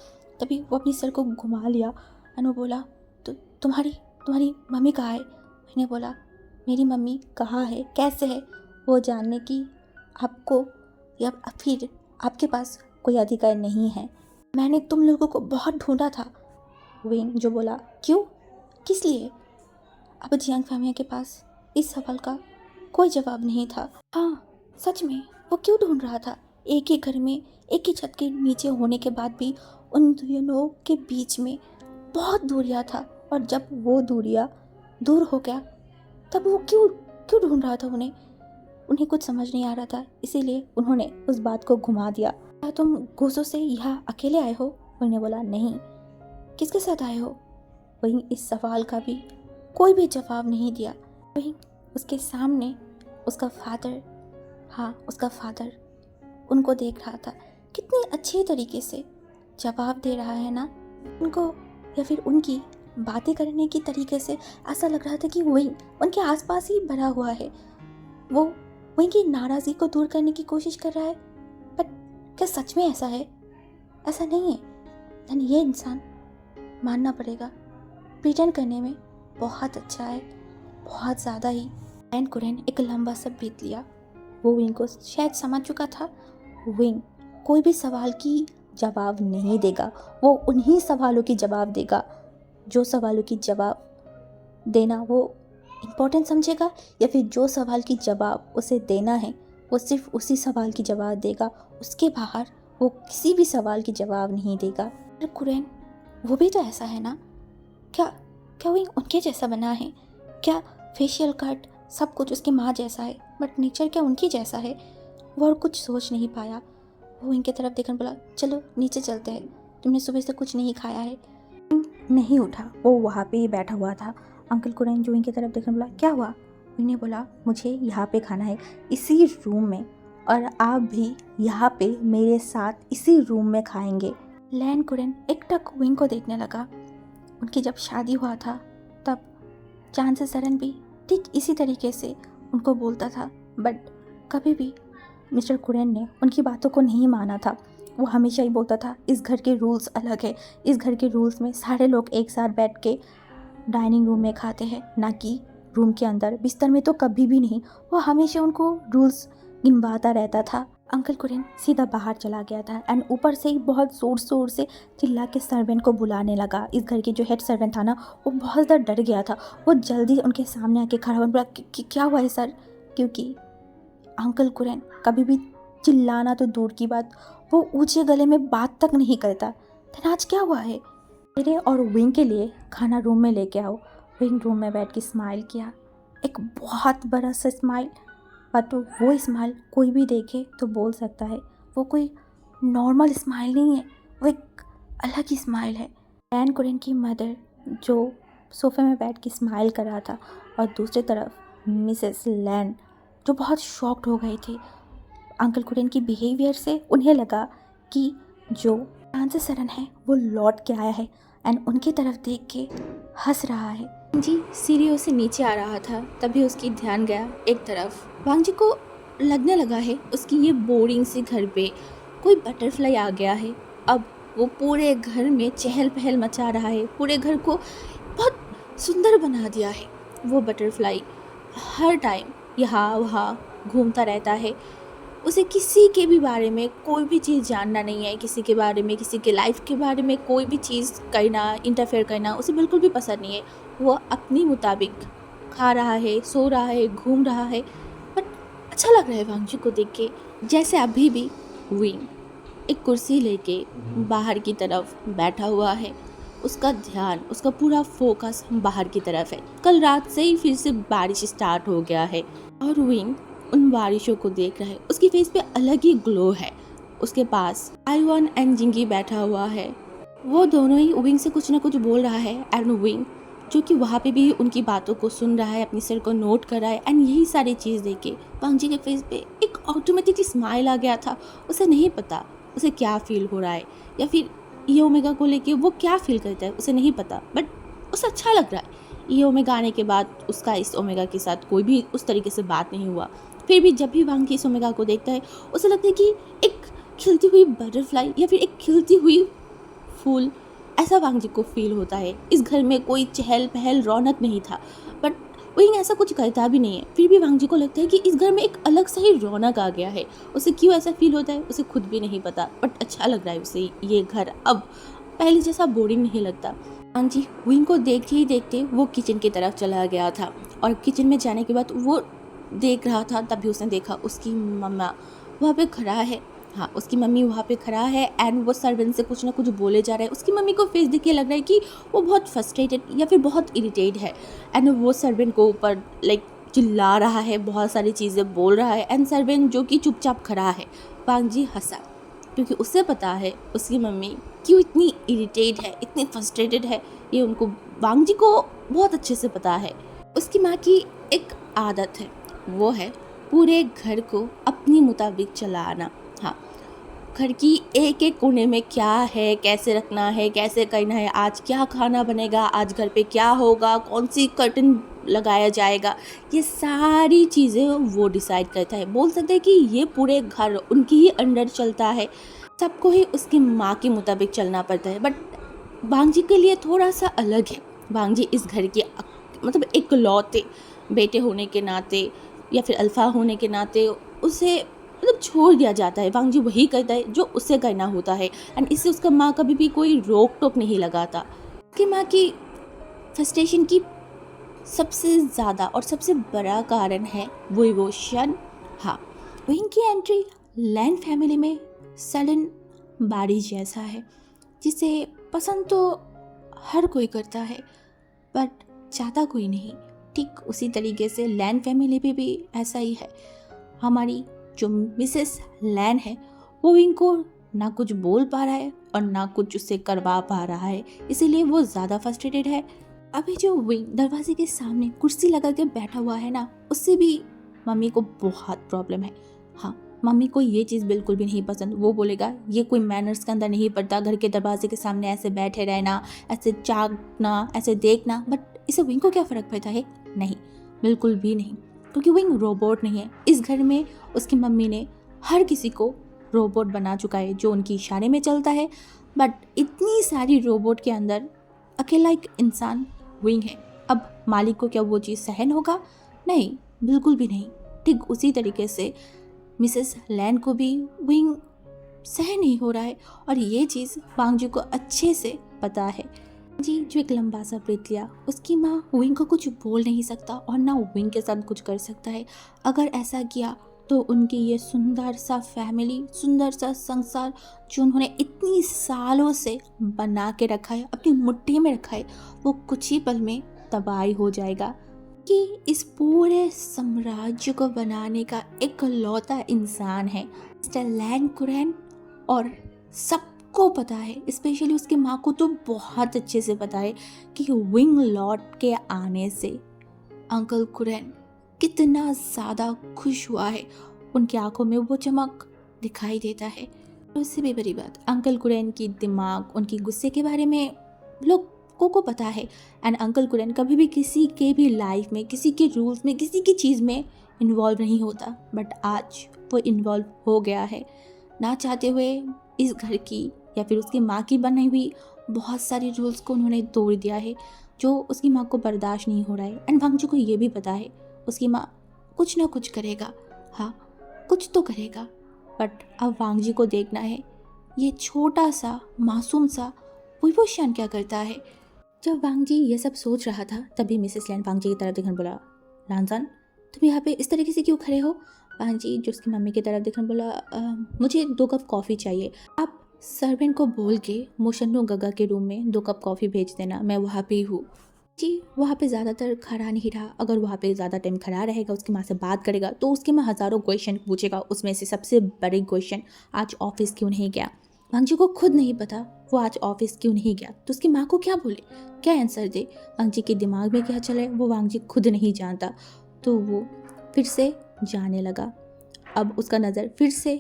तभी वो अपनी सर को घुमा लिया एंड वो बोला, तो तुम्हारी मम्मी कहाँ है? मैंने बोला, मेरी मम्मी कहाँ है, कैसे है, वो जानने की आपको या फिर आपके पास कोई अधिकार नहीं है। मैंने तुम लोगों को बहुत ढूंढा था। विंग जो बोला, क्यों, किस लिए? अब जियांग फैमिया के पास इस सवाल का कोई जवाब नहीं था। हाँ, सच में वो क्यों ढूंढ रहा था? एक ही घर में एक ही छत के नीचे होने के बाद भी उन दोनों के बीच में बहुत दूरियां था, और जब वो दूरियां दूर हो गया तब वो क्यों ढूंढ रहा था उन्हें कुछ समझ नहीं आ रहा था। इसीलिए उन्होंने उस बात को घुमा दिया। क्या तुम घूसों से यहाँ अकेले आए हो? उन्होंने बोला, नहीं। किसके साथ आए हो? वहीं इस सवाल का भी कोई भी जवाब नहीं दिया। वहीं उसके सामने उसका फादर उनको देख रहा था। कितने अच्छे तरीके से जवाब दे रहा है ना उनको, या फिर उनकी बातें करने की तरीके से ऐसा लग रहा था कि वही उनके आसपास ही भरा हुआ है। वो वहीं की नाराज़गी को दूर करने की कोशिश कर रहा है, पर क्या सच में ऐसा है? ऐसा नहीं है। यानी ये इंसान मानना पड़ेगा, प्रिटेंड करने में बहुत अच्छा है, बहुत ज़्यादा ही। एंड कुरैन एक लंबा सा बीत लिया। वो विंग को शायद समझ चुका था, विंग कोई भी सवाल की जवाब नहीं देगा, वो उन्हीं सवालों की जवाब देगा जो सवालों की जवाब देना वो इम्पोर्टेंट समझेगा, या फिर जो सवाल की जवाब उसे देना है वो सिर्फ उसी सवाल की जवाब देगा, उसके बाहर वो किसी भी सवाल की जवाब नहीं देगा। कुरैन वो भी तो ऐसा है ना? क्या विंग उनके जैसा बना है? क्या फेशियल कट सब कुछ उसकी माँ जैसा है, बट नेचर क्या उनकी जैसा है? वो और कुछ सोच नहीं पाया। वो इनके तरफ देखकर बोला, चलो नीचे चलते हैं, तुमने सुबह से कुछ नहीं खाया है। नहीं उठा, वो वहाँ पे ही बैठा हुआ था। अंकल कुरैन जो इनकी तरफ देखकर बोला, क्या हुआ? उन्हें बोला, मुझे यहाँ पे खाना है, इसी रूम में, और आप भी यहाँ पे मेरे साथ इसी रूम में खाएंगे। लैन कुरैन एक टक विंग को देखने लगा। उनकी जब शादी हुआ था तब चांग से सरन भी ठीक इसी तरीके से उनको बोलता था, बट कभी भी मिस्टर कुरेन ने उनकी बातों को नहीं माना था। वो हमेशा ही बोलता था इस घर के रूल्स अलग है, इस घर के रूल्स में सारे लोग एक साथ बैठ के डाइनिंग रूम में खाते हैं, ना कि रूम के अंदर, बिस्तर में तो कभी भी नहीं। वो हमेशा उनको रूल्स गिनवाता रहता था। अंकल कुरियन सीधा बाहर चला गया था एंड ऊपर से ही बहुत ज़ोर से चिल्ला के सर्वेंट को बुलाने लगा। इस घर के जो हेड सर्वेंट था ना, वो बहुत ज़्यादा डर गया था। वो जल्दी उनके सामने आके खड़ा हुआ बोला क्या हुआ है सर? क्योंकि अंकल कुरियन कभी भी चिल्लाना तो दूर की बात, वो ऊंचे गले में बात तक नहीं करता। तो आज क्या हुआ है? मेरे और विंग के लिए खाना रूम में लेके आओ। विंग रूम में बैठ के स्माइल किया, एक बहुत बड़ा सा स्माइल। बट वो स्माइल कोई भी देखे तो बोल सकता है वो कोई नॉर्मल स्माइल नहीं है, वो एक अलग ही स्माइल है। लैन कुरियन की मदर जो सोफे में बैठ के स्माइल कर रहा था, और दूसरी तरफ मिसेस लैन जो बहुत शॉक्ड हो गई थी अंकल कुरियन की बिहेवियर से। उन्हें लगा कि जो फ्रांसिस सरन है वो लौट के आया है एंड उनकी तरफ देख के हंस रहा है। जी सीढ़ियों से नीचे आ रहा था, तभी उसकी ध्यान गया एक तरफ। वांग जी को लगने लगा है उसकी ये बोरिंग से घर पे कोई बटरफ्लाई आ गया है। अब वो पूरे घर में चहल पहल मचा रहा है, पूरे घर को बहुत सुंदर बना दिया है। वो बटरफ्लाई हर टाइम यहाँ वहाँ घूमता रहता है। उसे किसी के भी बारे में कोई भी चीज़ जानना नहीं है, किसी के बारे में, किसी के लाइफ के बारे में कोई भी चीज़ करना, इंटरफेयर करना उसे बिल्कुल भी पसंद नहीं है। वो अपनी मुताबिक खा रहा है, सो रहा है, घूम रहा है। बट अच्छा लग रहा है वांग जी को देख के। जैसे अभी भी विंग एक कुर्सी लेके बाहर की तरफ बैठा हुआ है, उसका ध्यान, उसका पूरा फोकस बाहर की तरफ है। कल रात से ही फिर से बारिश स्टार्ट हो गया है और विंग उन बारिशों को देख रहा है। उसकी फेस पे अलग ही ग्लो है। उसके पास आईवन एंड जिंगी बैठा हुआ है। वो दोनों ही विंग से कुछ ना कुछ बोल रहा है एंड विंग जो कि वहाँ पे भी उनकी बातों को सुन रहा है, अपनी सर को नोट कर रहा है। एंड यही सारी चीज़ देख के वांग जी के फेस पे एक ऑटोमेटिकली स्माइल आ गया था। उसे नहीं पता उसे क्या फील हो रहा है, या फिर ये ओमेगा को लेके वो क्या फील करता है, उसे नहीं पता। बट उसे अच्छा लग रहा है। ये ओमेगा आने के बाद उसका इस ओमेगा के साथ कोई भी उस तरीके से बात नहीं हुआ। फिर भी जब भी वांग की इस ओमेगा को देखता है उसे लगता है कि एक खिलती हुई बटरफ्लाई या फिर एक खिलती हुई फूल, ऐसा वांग जी को फील होता है। इस घर में कोई चहल पहल रौनक नहीं था, बट विंग ऐसा कुछ करता भी नहीं है। फिर भी वांग जी को लगता है कि इस घर में एक अलग सा ही रौनक आ गया है। उसे क्यों ऐसा फील होता है उसे खुद भी नहीं पता, बट अच्छा लग रहा है उसे। ये घर अब पहले जैसा बोरिंग नहीं लगता। वांग जी विंग को देखते ही देखते वो किचन की तरफ चला गया था, और किचन में जाने के बाद वो देख रहा था, तभी उसने देखा उसकी मम्मा वहाँ पे खड़ा है। हाँ, उसकी मम्मी वहाँ पे खड़ा है एंड वो सर्वेंट से कुछ ना कुछ बोले जा रहा है। उसकी मम्मी को फेस देख के लग रहा है कि वो बहुत फ्रस्ट्रेटेड या फिर बहुत इरिटेट है एंड वो सर्वेंट को ऊपर लाइक चिल्ला रहा है, बहुत सारी चीज़ें बोल रहा है। एंड सर्वेंट जो कि चुपचाप खड़ा है। वांग जी हंसा क्योंकि उसे पता है उसकी मम्मी क्यों इतनी इरिटेट है, इतनी फ्रस्ट्रेटेड है। ये उनको वांग जी को बहुत अच्छे से पता है। उसकी माँ की एक आदत है, वो है पूरे घर को अपनी मुताबिक चलाना। हाँ, घर की एक एक कोने में क्या है, कैसे रखना है, कैसे करना है, आज क्या खाना बनेगा, आज घर पे क्या होगा, कौन सी कर्टन लगाया जाएगा, ये सारी चीज़ें वो डिसाइड करता है। बोल सकते हैं कि ये पूरे घर उनकी ही अंडर चलता है। सबको ही उसकी माँ के मुताबिक चलना पड़ता है। बट वांग जी के लिए थोड़ा सा अलग है। वांग जी इस घर के मतलब इकलौते बेटे होने के नाते या फिर अल्फ़ा होने के नाते उसे मतलब छोड़ दिया जाता है। वांग जी वही करता है जो उसे करना होता है एंड इससे उसका माँ कभी भी कोई रोक टोक नहीं लगाता। उसकी माँ की फ्रस्ट्रेशन की सबसे ज़्यादा और सबसे बड़ा कारण है वो इमोशन। हाँ, विंग की एंट्री लैन फैमिली में सडन बारिश जैसा है, जिसे पसंद तो हर कोई करता है बट चाहता कोई नहीं। ठीक उसी तरीके से लैन फैमिली पे भी ऐसा ही है। हमारी जो मिसेस लैन है वो इनको ना कुछ बोल पा रहा है और ना कुछ उससे करवा पा रहा है, इसीलिए वो ज़्यादा फ्रस्ट्रेटेड है। अभी जो विंग दरवाजे के सामने कुर्सी लगा के बैठा हुआ है ना, उससे भी मम्मी को बहुत प्रॉब्लम है। हाँ, मम्मी को ये चीज़ बिल्कुल भी नहीं पसंद। वो बोलेगा ये कोई मैनर्स के अंदर नहीं पड़ता, घर के दरवाजे के सामने ऐसे बैठे रहना, ऐसे चाकना, ऐसे देखना। बट इसे विंग को क्या फ़र्क पड़ता है? नहीं, बिल्कुल भी नहीं, क्योंकि विंग रोबोट नहीं है। इस घर में उसकी मम्मी ने हर किसी को रोबोट बना चुका है जो उनकी इशारे में चलता है, बट इतनी सारी रोबोट के अंदर अकेला एक इंसान विंग है। अब मालिक को क्या वो चीज़ सहन होगा? नहीं, बिल्कुल भी नहीं। ठीक उसी तरीके से मिसेस लैन को भी विंग सहन नहीं हो रहा है, और ये चीज़ वांग जी को अच्छे से पता है। जी जो एक लंबा सा ब्रेथ लिया, उसकी माँ विंग को कुछ बोल नहीं सकता और ना विंग के साथ कुछ कर सकता है। अगर ऐसा किया तो उनकी ये सुंदर सा फैमिली, सुंदर सा संसार जो उन्होंने इतनी सालों से बना के रखा है, अपनी मुट्ठी में रखा है, वो कुछ ही पल में तबाही हो जाएगा। कि इस पूरे साम्राज्य को बनाने का इकलौता इंसान है मिस्टर लैन कुरैन, और सबको पता है, स्पेशली उसकी माँ को तो बहुत अच्छे से पता है कि विंग लॉर्ड के आने से अंकल कुरैन कितना ज़्यादा खुश हुआ है। उनकी आंखों में वो चमक दिखाई देता है। उससे भी बड़ी बात, अंकल कुरैन की दिमाग, उनकी गुस्से के बारे में लोगों को पता है। एंड अंकल कुरैन कभी भी किसी के भी लाइफ में, किसी के रूल्स में, किसी की चीज़ में इन्वॉल्व नहीं होता, बट आज वो इन्वॉल्व हो गया है ना चाहते हुए। इस घर की या फिर उसकी माँ की बनाई हुई बहुत सारी रूल्स को उन्होंने तोड़ दिया है, जो उसकी माँ को बर्दाश्त नहीं हो रहा है। एंड वांग जी को ये भी पता है उसकी माँ कुछ ना कुछ करेगा, हाँ कुछ तो करेगा। बट अब वांग जी को देखना है ये छोटा सा मासूम सा वुइवोशान क्या करता है। जब वांग जी ये सब सोच रहा था, तभी मिसेस लैन वांग जी की तरफ देखकर बोला, लानसान तुम यहाँ पे इस तरीके से क्यों खड़े हो? वांग जी जो उसकी मम्मी की तरफ देखकर बोला, मुझे 2 कप कॉफ़ी चाहिए। आप सर्वेंट को बोल के मोशन्नो गगा के रूम में 2 कप कॉफ़ी भेज देना, मैं वहाँ पे ही हूँ। जी वहाँ पे ज़्यादातर खड़ा नहीं रहा। अगर वहाँ पे ज़्यादा टाइम खड़ा रहेगा, उसकी माँ से बात करेगा, तो उसके माँ हज़ारों क्वेश्चन पूछेगा। उसमें से सबसे बड़े क्वेश्चन, आज ऑफिस क्यों नहीं गया? वांग जी को खुद नहीं पता वो आज ऑफिस क्यों नहीं गया, तो उसकी माँ को क्या बोले, क्या आंसर दे? वांग जी के दिमाग में क्या चले वो वांग जी खुद नहीं जानता। तो वो फिर से जाने लगा। अब उसका नज़र फिर से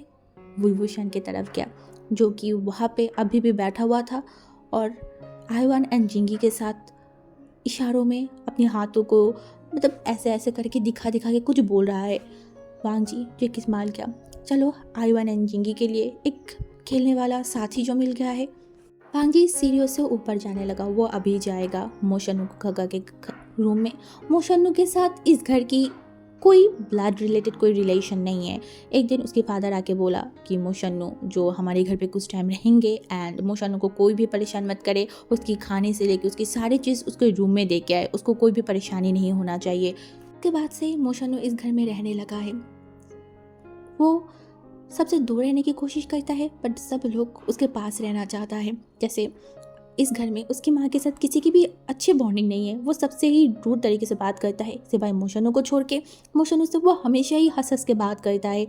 वुइवोशान की तरफ गया, जो कि वहाँ पे अभी भी बैठा हुआ था और आईवान एंड जिंगी के साथ इशारों में अपने हाथों को मतलब ऐसे ऐसे करके दिखा दिखा के कुछ बोल रहा है। वांग जी जो एक इस्तेमाल किया, चलो आईवान एंड जिंगी के लिए एक खेलने वाला साथी जो मिल गया है। वांग जी सीढ़ियों से ऊपर जाने लगा। वो अभी जाएगा मोशन्नो खगा के रूम में। मोशन्नो के साथ इस घर की कोई ब्लड रिलेटेड कोई रिलेशन नहीं है। एक दिन उसके फादर आके बोला कि मोशन्नो जो हमारे घर पे कुछ टाइम रहेंगे एंड मोशन्नो को कोई भी परेशान मत करे, उसकी खाने से लेके उसकी सारी चीज़ उसके रूम में दे के आए, उसको कोई भी परेशानी नहीं होना चाहिए। उसके बाद से मोशन्नो इस घर में रहने लगा है। वो सबसे दूर रहने की कोशिश करता है, बट सब लोग उसके पास रहना चाहता है। जैसे इस घर में उसकी माँ के साथ किसी की भी अच्छी बॉन्डिंग नहीं है। वो सबसे ही रूड तरीके से बात करता है, सिवाय मोशन्नो को छोड़ के। मोशन्नो से वो हमेशा ही हंस हंस के बात करता है।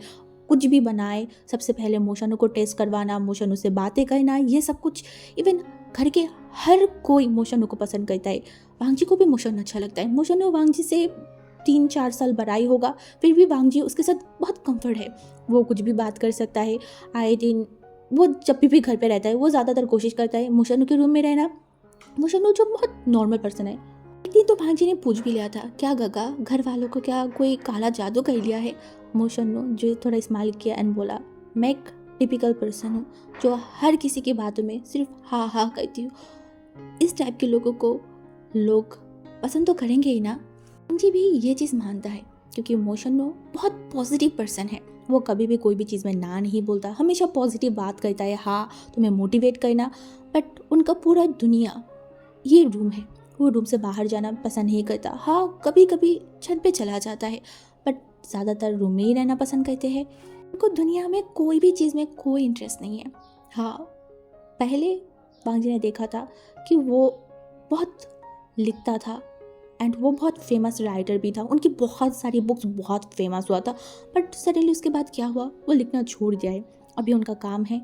कुछ भी बनाए सबसे पहले मोशन्नो को टेस्ट करवाना, मोशन्नो से बातें करना, ये सब कुछ। इवन घर के हर कोई मोशन्नो को पसंद करता है। वांग जी को भी मोशन्नो अच्छा लगता है। मोशन्नो वांग जी से 3-4 साल बड़ा ही होगा, फिर भी वांग जी उसके साथ बहुत कंफर्ट है। वो कुछ भी बात कर सकता है। आए दिन वो जब भी घर पे रहता है, वो ज़्यादातर कोशिश करता है मोशन्नो के रूम में रहना। मोशन्नो जो बहुत नॉर्मल पर्सन है। एक दिन तो भांजी ने पूछ भी लिया था, क्या गगा घर वालों को क्या कोई काला जादू कर लिया है? मोशन्नो जो थोड़ा स्माइल किया एंड बोला, मैं एक टिपिकल पर्सन हूँ जो हर किसी की बातों में सिर्फ हाँ हाँ कहती हूँ। इस टाइप के लोगों को लोग पसंद तो करेंगे ही ना। भांजी भी ये चीज़ मानता है, क्योंकि मोशन्नो बहुत पॉजिटिव पर्सन है। वो कभी भी कोई भी चीज़ में ना नहीं बोलता, हमेशा पॉजिटिव बात करता है। हाँ तुम्हें मोटिवेट करना, बट उनका पूरा दुनिया ये रूम है। वो रूम से बाहर जाना पसंद नहीं करता। हाँ कभी कभी छत पे चला जाता है, बट ज़्यादातर रूम में ही रहना पसंद करते हैं। उनको दुनिया में कोई भी चीज़ में कोई इंटरेस्ट नहीं है। हाँ पहले वांग जी ने देखा था कि वो बहुत लिखता था एंड वो बहुत फेमस राइटर भी था। उनकी बहुत सारी बुक्स बहुत फेमस हुआ था, बट सडनली उसके बाद क्या हुआ, वो लिखना छोड़ दिया है। अभी उनका काम है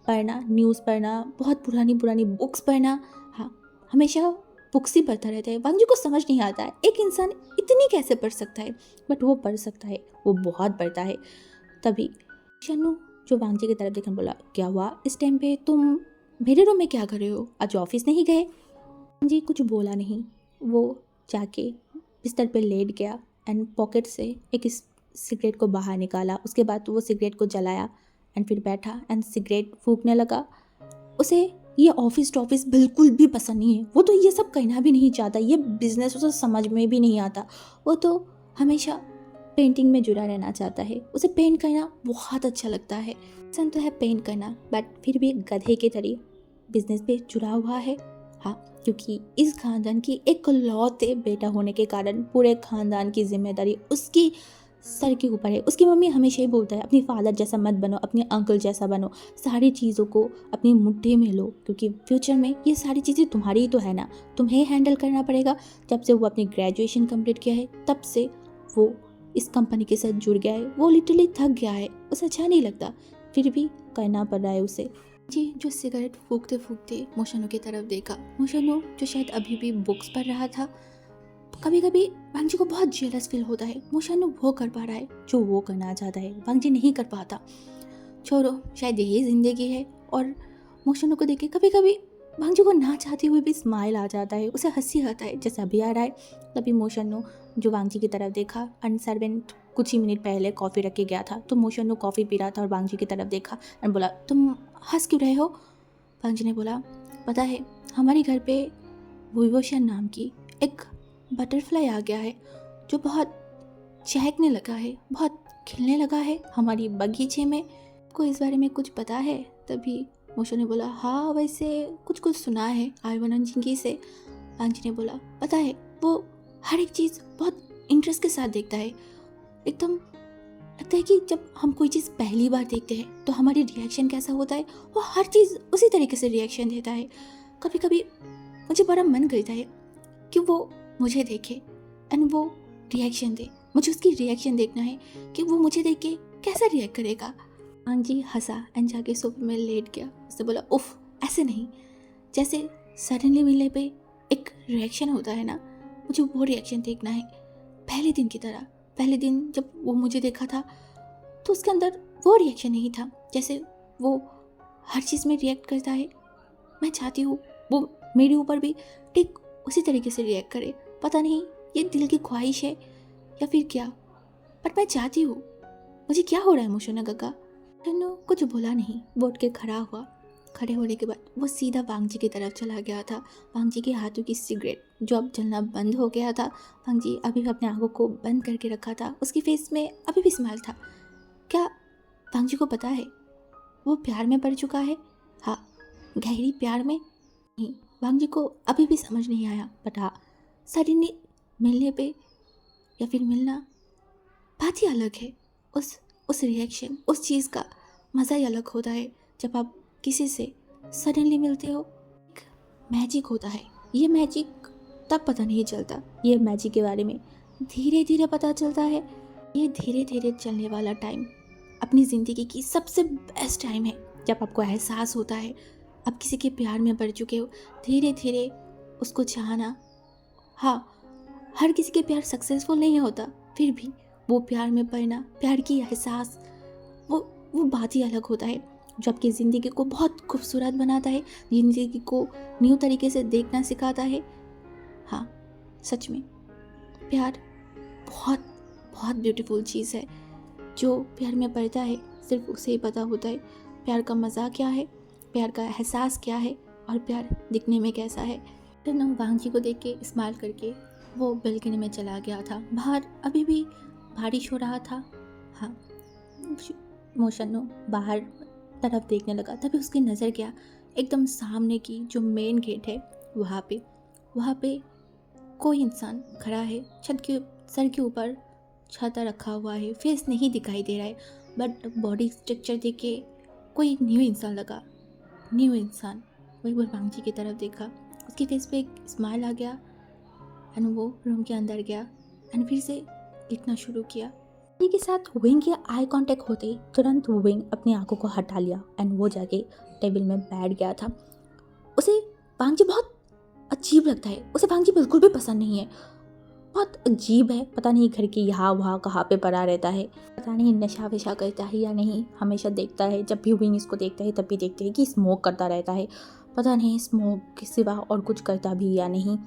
पढ़ना, न्यूज़ पढ़ना, बहुत पुरानी पुरानी बुक्स पढ़ना। हाँ हमेशा बुक्स ही पढ़ता रहता है। वांग जी को समझ नहीं आता है एक इंसान इतनी कैसे पढ़ सकता है, बट वो पढ़ सकता है, वो बहुत पढ़ता है। तभी शन्नू जो वांग जी की तरफ देखकर बोला, क्या हुआ इस टाइम पे तुम मेरे रूम में क्या कर रहे हो? आज ऑफिस नहीं गए? वांग जी कुछ बोला नहीं। वो जाके बिस्तर पे लेट गया एंड पॉकेट से एक सिगरेट को बाहर निकाला। उसके बाद वो सिगरेट को जलाया एंड फिर बैठा एंड सिगरेट फूंकने लगा। उसे ये ऑफिस बिल्कुल भी पसंद नहीं है। वो तो ये सब कहना भी नहीं चाहता, ये बिजनेस उसे समझ में भी नहीं आता। वो तो हमेशा पेंटिंग में जुड़ा रहना चाहता है। उसे पेंट करना बहुत अच्छा लगता है। पसंद तो है पेंट करना, बट फिर भी गधे के तरह बिजनेस पे जुड़ा हुआ है। हाँ, क्योंकि इस खानदान की इकलौते बेटा होने के कारण पूरे खानदान की जिम्मेदारी उसकी सर के ऊपर है। उसकी मम्मी हमेशा ही बोलता है अपनी फादर जैसा मत बनो, अपने अंकल जैसा बनो, सारी चीज़ों को अपनी मुट्ठी में लो, क्योंकि फ्यूचर में ये सारी चीज़ें तुम्हारी ही तो है ना, तुम्हें हैंडल करना पड़ेगा। जब से वो अपनी ग्रेजुएशन कंप्लीट किया है तब से वो इस कंपनी के साथ जुड़ गया है। वो लिटरली थक गया है, उसे अच्छा नहीं लगता, फिर भी करना पड़ रहा है उसे। जी जो सिगरेट फूकते फूकते मोशनु की तरफ देखा। मोशनु जो शायद अभी भी बुक्स पढ़ रहा था। कभी कभी वांगजी को बहुत जेलस फील होता है। मोशनु वो कर पा रहा है जो वो करना चाहता है, वांगजी नहीं कर पाता। छोड़ो, शायद यही जिंदगी है। और मोशनु को देख के कभी कभी वांगजी को ना चाहते हुए भी स्माइल आ जाता है, उसे हंसी आता है जैसे अभी आ रहा है। तभी मोशनु जो वांगजी की तरफ देखा, एंड सर्वेंट कुछ ही मिनट पहले कॉफ़ी रख के गया था, तो मोशनु कॉफ़ी पी रहा था और वांगजी की तरफ देखा एंड बोला, तुम हंस क्यों रहे हो? वांगजी ने बोला, पता है हमारे घर पे विवोशन नाम की एक बटरफ्लाई आ गया है जो बहुत चहकने लगा है, बहुत खिलने लगा है हमारी बगीचे में। को इस बारे में कुछ पता है? तभी मोशो ने बोला, हाँ वैसे कुछ कुछ सुना है आयवनन जिंगी से। वांगजी ने बोला, पता है वो हर एक चीज़ बहुत इंटरेस्ट के साथ देखता है। एकदम लगता है कि जब हम कोई चीज़ पहली बार देखते हैं तो हमारी रिएक्शन कैसा होता है, वो हर चीज़ उसी तरीके से रिएक्शन देता है। कभी कभी मुझे बड़ा मन करता है कि वो मुझे देखे एंड वो रिएक्शन दे। मुझे उसकी रिएक्शन देखना है कि वो मुझे देख के कैसा रिएक्ट करेगा। वांगजी हंसा एंड जाके सोफे में लेट गया। उसने बोला, उफ ऐसे नहीं, जैसे सडनली मिलने पे एक रिएक्शन होता है ना, मुझे वो रिएक्शन देखना है पहले दिन की तरह। पहले दिन जब वो मुझे देखा था तो उसके अंदर वो रिएक्शन नहीं था जैसे वो हर चीज़ में रिएक्ट करता है। मैं चाहती हूँ वो मेरे ऊपर भी ठीक उसी तरीके से रिएक्ट करे। पता नहीं ये दिल की ख्वाहिश है या फिर क्या, पर मैं चाहती हूँ। मुझे क्या हो रहा है मोशनु काका? टन्नू कुछ बोला नहीं, वो उठ के खड़ा हुआ। खड़े होने के बाद वो सीधा वांगजी की तरफ चला गया था। वांगजी के हाथों की सिगरेट जो अब जलना बंद हो गया था। वांगजी अभी अपने आंखों को बंद करके रखा था, उसकी फेस में अभी भी स्माइल था। क्या वांगजी को पता है वो प्यार में पड़ चुका है? हाँ, गहरी प्यार में नहीं। वांगजी को अभी भी समझ नहीं आया, बट हाँ सडनली मिलने पे या फिर मिलना बात ही अलग है। उस रिएक्शन, उस चीज़ का मज़ा ही अलग होता है। जब आप किसी से सडनली मिलते हो, एक मैजिक होता है। ये मैजिक तब पता नहीं चलता, ये मैजिक के बारे में धीरे धीरे पता चलता है। ये धीरे धीरे चलने वाला टाइम अपनी ज़िंदगी की सबसे बेस्ट टाइम है, जब आपको एहसास होता है आप किसी के प्यार में पड़ चुके हो। धीरे धीरे उसको चाहना। हाँ, हर किसी के प्यार सक्सेसफुल नहीं होता, फिर भी वो प्यार में पड़ना, प्यार की एहसास, वो बात ही अलग होता है जो आपकी ज़िंदगी को बहुत खूबसूरत बनाता है, ज़िंदगी को न्यू तरीके से देखना सिखाता है। हाँ, सच में प्यार बहुत बहुत ब्यूटीफुल चीज़ है। जो प्यार में पड़ता है सिर्फ उसे ही पता होता है प्यार का मज़ा क्या है, प्यार का एहसास क्या है और प्यार दिखने में कैसा है। तो ना वांगजी को देख के स्माइल करके वो बालकनी में चला गया था। बाहर अभी भी बारिश हो रहा था। हाँ, मोशनु बाहर तरफ देखने लगा, तभी उसकी नज़र गया एकदम सामने की जो मेन गेट है वहाँ पे कोई इंसान खड़ा है। छत के सर के ऊपर छाता रखा हुआ है, फेस नहीं दिखाई दे रहा है, बट बॉडी स्ट्रक्चर देख के कोई न्यू इंसान लगा। न्यू इंसान वही वो वांगजी की तरफ देखा, उसके फेस पे एक स्माइल आ गया एंड वो रूम के अंदर गया एंड फिर से लिखना शुरू किया। के साथ विंग के आई कांटेक्ट होते ही तुरंत विंग अपनी आंखों को हटा लिया एंड वो जाके टेबल में बैठ गया था। उसे वांगजी बहुत अजीब लगता है, उसे वांगजी बिल्कुल भी पसंद नहीं है। बहुत अजीब है, पता नहीं घर के यहाँ वहाँ कहाँ पे पड़ा रहता है, पता नहीं नशा वशा करता है या नहीं। हमेशा देखता है, जब भी विंग इसको देखता है तब भी देखते हैं कि स्मोक करता रहता है, पता नहीं स्मोक के सिवा और कुछ करता भी या नहीं।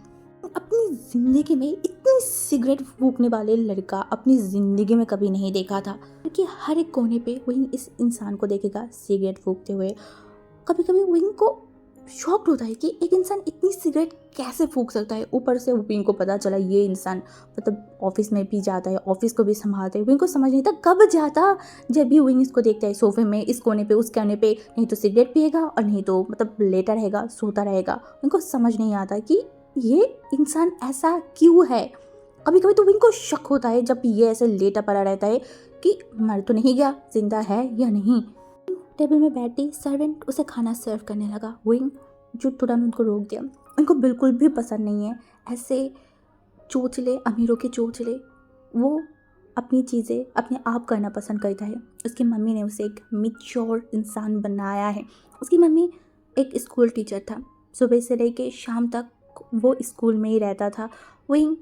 अपनी ज़िंदगी में इतनी सिगरेट फूकने वाले लड़का अपनी ज़िंदगी में कभी नहीं देखा था, क्योंकि हर एक कोने पे विंग इस इंसान को देखेगा सिगरेट फूकते हुए। कभी कभी विंग को शॉक्ड होता है कि एक इंसान इतनी सिगरेट कैसे फूक सकता है। ऊपर से विंग को पता चला ये इंसान मतलब ऑफिस में भी जाता है, ऑफिस को भी संभालता है। विंग को समझ नहीं था कब जाता, जब भी विंग इसको देखता है सोफे में, इस कोने पे उस कोने पे, नहीं तो सिगरेट पिएगा और नहीं तो मतलब लेटा रहेगा, सोता रहेगा। विंग को समझ नहीं आता कि ये इंसान ऐसा क्यों है। कभी कभी तो विंग को शक होता है जब ये ऐसे लेटा पड़ा रहता है कि मर तो नहीं गया, जिंदा है या नहीं। टेबल में बैठी सर्वेंट उसे खाना सर्व करने लगा। विंग जो तुरंत उनको रोक दिया। उनको बिल्कुल भी पसंद नहीं है ऐसे चोचले, अमीरों के चोचले। वो अपनी चीज़ें अपने आप करना पसंद करता है। उसकी मम्मी ने उसे एक मैच्योर इंसान बनाया है। उसकी मम्मी एक स्कूल टीचर था, सुबह से लेके शाम तक वो स्कूल में ही रहता था। विंग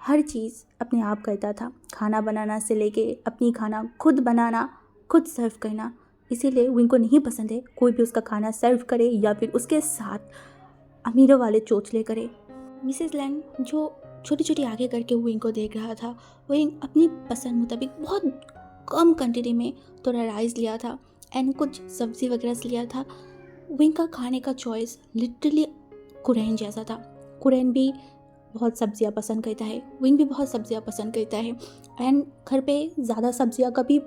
हर चीज़ अपने आप करता था, खाना बनाना से लेके अपनी खाना खुद बनाना, खुद सर्व करना। इसीलिए विंग को नहीं पसंद है कोई भी उसका खाना सर्व करे या फिर उसके साथ अमीरों वाले चोचले करे। मिसेस लैंग जो छोटी छोटी आगे करके विंग को देख रहा था। विंग अपनी पसंद मुताबिक बहुत कम क्वांटिटी में थोड़ा राइस लिया था एंड कुछ सब्ज़ी वगैरह से लिया था। विंग का खाने का चॉइस लिटरली कुरैन जैसा था। कुरैन भी बहुत सब्जियां पसंद करता है, विंग भी बहुत सब्जियां पसंद करता है एंड घर पे ज़्यादा सब्जियां कभी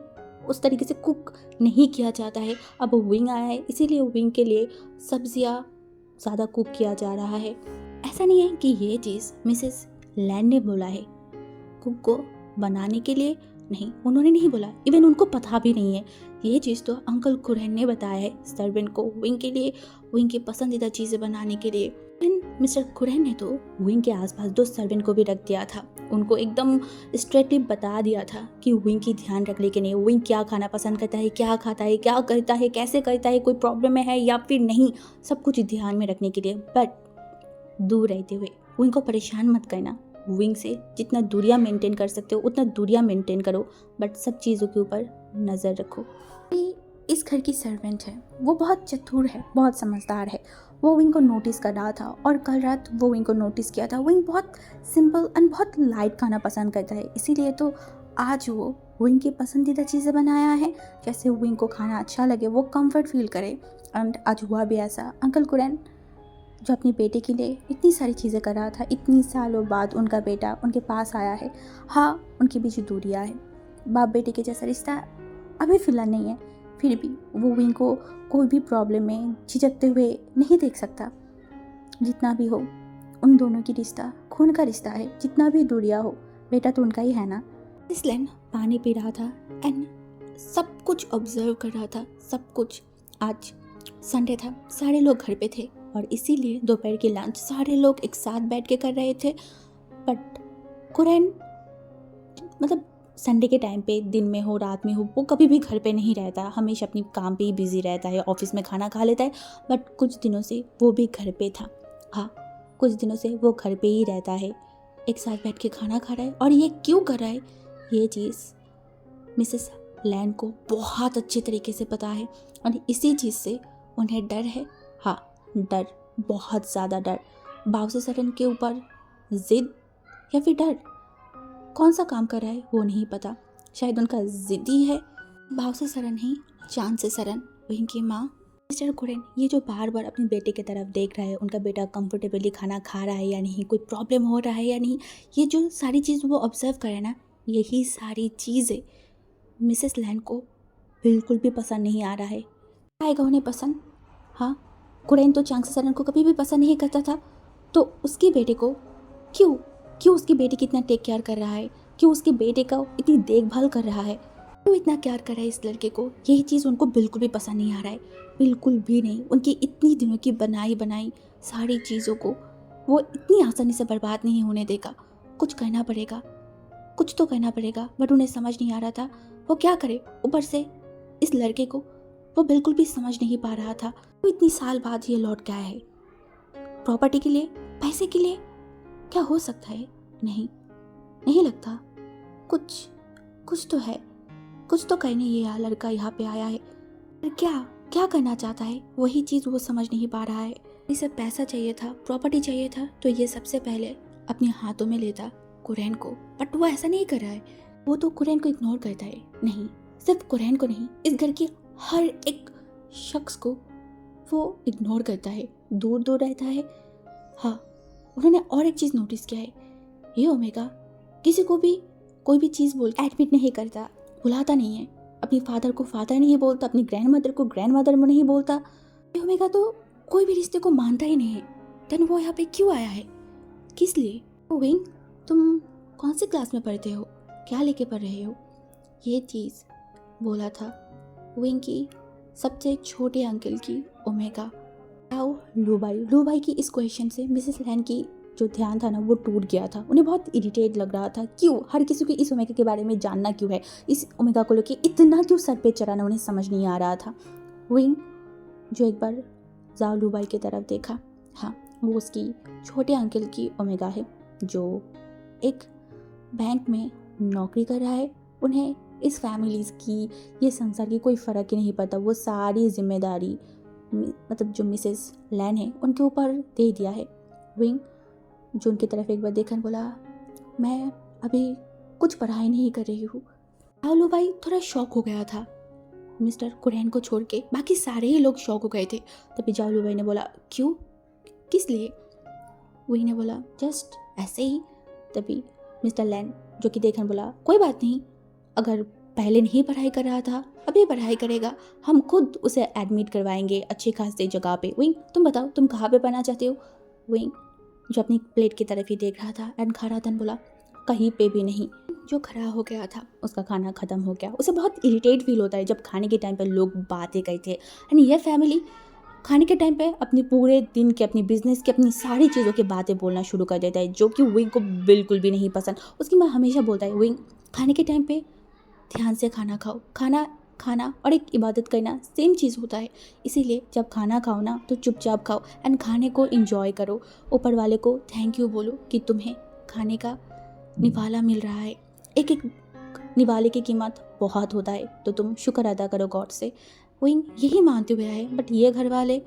उस तरीके से कुक नहीं किया जाता है। अब विंग आया है इसीलिए विंग के लिए सब्जियां ज़्यादा कुक किया जा रहा है। ऐसा नहीं है कि ये चीज़ मिसेस लैंड ने बोला है कुक को बनाने के लिए, नहीं, उन्होंने नहीं बोला, इवन उनको पता भी नहीं है। ये चीज़ तो अंकल कुरैन ने बताया है सर्वेंट को विंग के लिए, विंग की पसंदीदा चीज़ें बनाने के लिए। मिस्टर कुरैन ने तो विंग के आसपास 2 सर्वेंट को भी रख दिया था। उनको एकदम स्ट्रेटली बता दिया था कि विंग की ध्यान रखने के लिए, विंग क्या खाना पसंद करता है, क्या खाता है, क्या करता है, कैसे करता है, कोई प्रॉब्लम में है या फिर नहीं, सब कुछ ध्यान में रखने के लिए। बट दूर रहते हुए विंग को परेशान मत करना। विंग से जितना दूरियां मेंटेन कर सकते हो उतना दूरियां मेंटेन करो, बट सब चीज़ों के ऊपर नज़र रखो। इस घर की सर्वेंट है, वो बहुत चतुर है, बहुत समझदार है। वो विंग को नोटिस कर रहा था और कल रात वो विंग को नोटिस किया था। विंग बहुत सिंपल एंड बहुत लाइट खाना पसंद करता है, इसीलिए तो आज वो विंग की पसंदीदा चीज़ें बनाया है। जैसे विंग को खाना अच्छा लगे, वो कंफर्ट फील करे। एंड आज हुआ भी ऐसा। अंकल कुरैन जो अपनी बेटे के लिए इतनी सारी चीज़ें कर रहा था, इतनी सालों बाद उनका बेटा उनके पास आया है। हाँ, उनकी बीच दूरियाँ है, बाप बेटे के जैसा रिश्ता अभी फ़िलहाल नहीं है, फिर भी वो विंग को कोई भी प्रॉब्लम में झिझकते हुए नहीं देख सकता। जितना भी हो उन दोनों की रिश्ता खून का रिश्ता है, जितना भी दूरियाँ हो, बेटा तो उनका ही है ना। इसलिए पानी पी रहा था एंड सब कुछ ऑब्जर्व कर रहा था, सब कुछ। आज संडे था, सारे लोग घर पे थे और इसीलिए दोपहर की लंच सारे लोग एक साथ बैठ के कर रहे थे। बट कुरैन मतलब संडे के टाइम पे, दिन में हो रात में हो, वो कभी भी घर पे नहीं रहता, हमेशा अपनी काम पे ही बिजी रहता है, ऑफिस में खाना खा लेता है। बट कुछ दिनों से वो भी घर पे था। हाँ, कुछ दिनों से वो घर पे ही रहता है, एक साथ बैठ के खाना खा रहा है। और ये क्यों कर रहा है, ये चीज़ मिसेस लैंड को बहुत अच्छे तरीके से पता है और इसी चीज़ से उन्हें डर है। हाँ, डर, बहुत ज़्यादा डर। बाउसे सरन के ऊपर जिद या फिर डर, कौन सा काम कर रहा है वो नहीं पता। शायद उनका ज़िद्दी है। बाउसे सरन ही चांद से सरन, विंग की माँ। मिस्टर कुरैन ये जो बार बार अपने बेटे की तरफ देख रहा है, उनका बेटा कंफर्टेबली खाना खा रहा है या नहीं, कोई प्रॉब्लम हो रहा है या नहीं, ये जो सारी चीज़ वो ऑब्जर्व करे ना, यही सारी चीज़ें मिसेस लैंड को बिल्कुल भी पसंद नहीं आ रहा है। आएगा उन्हें पसंद? हाँ, कुरैन तो चांग से सरन को कभी भी पसंद नहीं करता था, तो उसके बेटे को क्यों क्यों उसकी बेटी की इतना टेक केयर कर रहा है, क्यों उसके बेटे का इतनी देखभाल कर रहा है, क्यों इतना प्यार कर रहा है इस लड़के को। यही चीज़ उनको बिल्कुल भी पसंद नहीं आ रहा है, बिल्कुल भी नहीं। उनकी इतनी दिनों की बनाई सारी चीज़ों को वो इतनी आसानी से बर्बाद नहीं होने देगा। कुछ करना पड़ेगा, कुछ तो करना पड़ेगा। बट उन्हें समझ नहीं आ रहा था वो क्या करे। ऊपर से इस लड़के को वो बिल्कुल भी समझ नहीं पा रहा था। वो इतनी साल बाद ये लौट के आया है, प्रॉपर्टी के लिए, पैसे के लिए, क्या हो सकता है? नहीं लगता। कुछ तो है, कुछ तो करने ये लड़का यहाँ पे आया है। पर क्या करना चाहता है, वही चीज़ वो समझ नहीं पा रहा है। इसे पैसा चाहिए था, प्रॉपर्टी चाहिए था, तो ये सबसे पहले अपने हाथों में लेता कुरैन को, बट वो ऐसा नहीं कर रहा है। वो तो कुरैन को इग्नोर करता है। नहीं, सिर्फ कुरैन को नहीं, इस घर के हर एक शख्स को वो इग्नोर करता है, दूर दूर रहता है। हाँ, उन्होंने और एक चीज़ नोटिस किया है, ये ओमेगा किसी को भी कोई भी चीज़ बोल के एडमिट नहीं करता, बुलाता नहीं है। अपनी फादर को फादर नहीं बोलता, अपनी ग्रैंड मदर को ग्रैंड मदर में नहीं बोलता। ये ओमेगा तो कोई भी रिश्ते को मानता ही नहीं है। देन वो यहाँ पे क्यों आया है, किस लिए? विंग, तुम कौन सी क्लास में पढ़ते हो, क्या लेके पढ़ रहे हो? ये चीज़ बोला था विंग की सबसे छोटे अंकल की ओमेगा। आओ लूबाई की इस क्वेश्चन से मिसेस लैन की जो ध्यान था ना वो टूट गया था। उन्हें बहुत इरिटेट लग रहा था, क्यों हर किसी को इस ओमेगा के बारे में जानना क्यों है, इस ओमेगा को लेके इतना क्यों सर पे चढ़ाना, उन्हें समझ नहीं आ रहा था। विंग जो एक बार जाओ लूबाई की तरफ देखा, हाँ वो उसकी छोटे अंकल की ओमेगा है जो एक बैंक में नौकरी कर रहा है। उन्हें इस फैमिलीज़ की, ये संसार की कोई फ़र्क ही नहीं पता। वो सारी जिम्मेदारी मतलब जो मिसेस लैन है उनके ऊपर दे दिया है। विंग जो उनकी तरफ एक बार देखकर बोला, मैं अभी कुछ पढ़ाई नहीं कर रही हूँ। आलू भाई थोड़ा शॉक हो गया था मिस्टर कुरैन को छोड़ के, बाकी सारे ही लोग शॉक हो गए थे। तभी जालू भाई ने बोला, क्यों, किस लिए? वही ने बोला, जस्ट ऐसे ही। तभी मिस्टर लैन जो कि देखकर बोला, कोई बात नहीं, अगर पहले नहीं पढ़ाई कर रहा था अभी पढ़ाई करेगा, हम खुद उसे एडमिट करवाएंगे अच्छी खासी जगह पे। विंग तुम बताओ तुम कहाँ पे पढ़ना चाहते हो? विंग जो अपनी प्लेट की तरफ ही देख रहा था एंड खा रहा था, बोला, कहीं पे भी नहीं। जो खड़ा हो गया था उसका खाना ख़त्म हो गया। उसे बहुत इरिटेट फील होता है जब खाने के टाइम पर लोग बातें करते हैं। एंड ये फैमिली खाने के टाइम पे अपने पूरे दिन के, अपनी बिजनेस की, अपनी सारी चीज़ों की बातें बोलना शुरू कर देता है, जो कि विंग को बिल्कुल भी नहीं पसंद। उसकी माँ हमेशा बोलता है, विंग खाने के टाइम पे ध्यान से खाना खाओ, खाना और एक इबादत करना सेम चीज़ होता है। इसीलिए जब खाना खाओ ना तो चुपचाप खाओ एंड खाने को एंजॉय करो। ऊपर वाले को थैंक यू बोलो कि तुम्हें खाने का निवाला मिल रहा है। एक एक निवाले की कीमत बहुत होता है, तो तुम शुक्र अदा करो गॉड से। विंग यही मानते हुए आए, बट ये घर वाले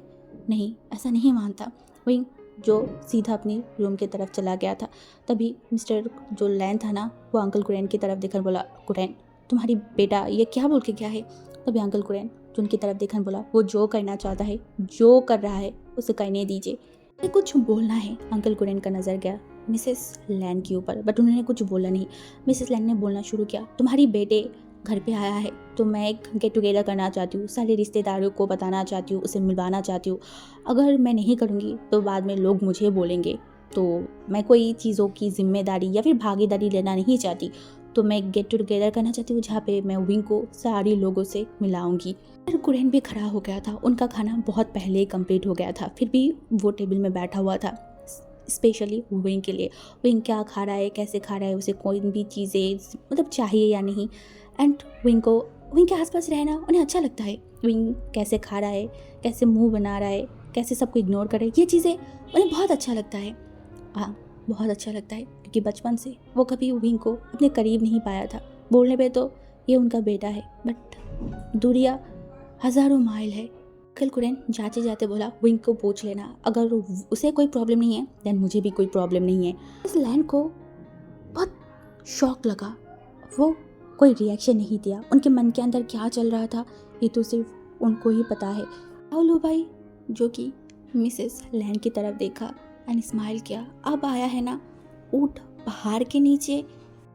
नहीं, ऐसा नहीं मानता। विंग जो सीधा अपनी रूम की तरफ चला गया था। तभी मिस्टर जो लैन था ना वो अंकल कुरैन की तरफ देखकर बोला, कुरैन तुम्हारी बेटा ये क्या बोल के गया है? तभी अंकल कुरैन जो उनकी तरफ देखकर बोला, वो जो करना चाहता है, जो कर रहा है उसे करने दीजिए। कुछ बोलना है। अंकल कुरैन का नज़र गया मिसेस लैन के ऊपर, बट उन्होंने कुछ बोला नहीं। मिसेस लैन ने बोलना शुरू किया, तुम्हारी बेटे घर पे आया है तो मैं एक गेट टुगेदर करना चाहती हूँ, सारे रिश्तेदारों को बताना चाहती हूँ, उसे मिलवाना चाहती हूँ। अगर मैं नहीं करूँगी तो बाद में लोग मुझे बोलेंगे, तो मैं कोई चीज़ों की जिम्मेदारी या फिर भागीदारी लेना नहीं चाहती। तो मैं एक गेट टुगेदर करना चाहती हूँ जहाँ पे मैं विंग को सारे लोगों से मिलाऊंगी। फिर कुरैन भी खड़ा हो गया था। उनका खाना बहुत पहले ही कंप्लीट हो गया था, फिर भी वो टेबल में बैठा हुआ था स्पेशली विंग के लिए। विंग क्या खा रहा है, कैसे खा रहा है, उसे कोई भी चीज़ें मतलब चाहिए या नहीं। एंड विंग के आसपास रहना उन्हें अच्छा लगता है। विंग कैसे खा रहा है, कैसे मुंह बना रहा है, कैसे सबको इग्नोर कर रहा है, ये चीज़ें उन्हें बहुत अच्छा लगता है। हाँ, बहुत अच्छा लगता है, क्योंकि बचपन से वो कभी विंग को अपने करीब नहीं पाया था। बोलने पे तो ये उनका बेटा है, बट दूरियाँ हज़ारों माइल है। अंकल कुरैन जाते जाते बोला, विंग को पूछ लेना, अगर उसे कोई प्रॉब्लम नहीं है देन मुझे भी कोई प्रॉब्लम नहीं है। इस लैन को बहुत शौक लगा, वो कोई रिएक्शन नहीं दिया। उनके मन के अंदर क्या चल रहा था ये तो सिर्फ उनको ही पता है। राहुल भाई जो कि मिसेस लैन की तरफ देखा एंड स्माइल किया, अब आया है ना ऊँट पहाड़ के नीचे,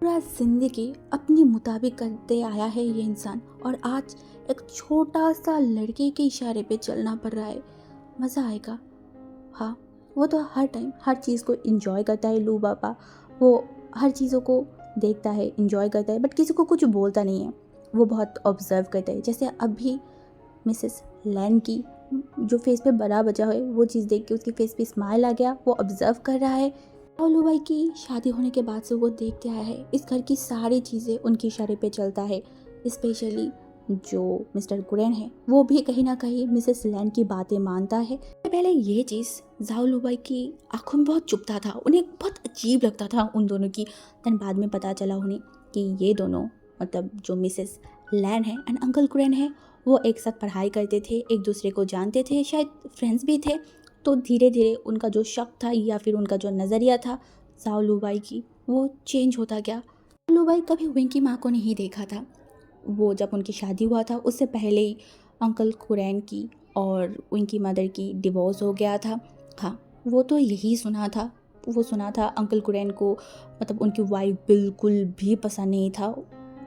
पूरा जिंदगी अपनी मुताबिक करते आया है ये इंसान, और आज एक छोटा सा लड़के के इशारे पे चलना पड़ रहा है। मज़ा आएगा। हाँ, वो तो हर टाइम हर चीज़ को एंजॉय करता है लू बाबा, वो हर चीज़ों को देखता है, एंजॉय करता है, बट किसी को कुछ बोलता नहीं है। वो बहुत ऑब्जर्व करता है। जैसे अभी मिसेस लैन की जो फेस पे बड़ा बचा है वो चीज़ देख के उसके फेस पे स्माइल आ गया, वो ऑब्जर्व कर रहा है। राहुल भाई की शादी होने के बाद से वो देखते आया है इस घर की सारी चीज़ें उनके इशारे पे चलता है। स्पेशली जो मिस्टर कुरैन है वो भी कहीं ना कहीं मिसेस लैन की बातें मानता है। पहले ये चीज़ जाओ भाई की आंखों में बहुत चुभता था, उन्हें बहुत अजीब लगता था उन दोनों की। तन बाद में पता चला उन्हें कि ये दोनों मतलब जो मिसेस लैन है एंड अंकल कुरैन है वो एक साथ पढ़ाई करते थे, एक दूसरे को जानते थे, शायद फ्रेंड्स भी थे। तो धीरे धीरे उनका जो शक था या फिर उनका जो नज़रिया था जाओ लुबाई की वो चेंज होता गया। लुबाई कभी विंकी माँ को नहीं देखा था। वो जब उनकी शादी हुआ था उससे पहले ही अंकल कुरैन की और उनकी मदर की डिवोर्स हो गया था। हाँ, वो तो यही सुना था। वो सुना था अंकल कुरैन को मतलब उनकी वाइफ बिल्कुल भी पसंद नहीं था।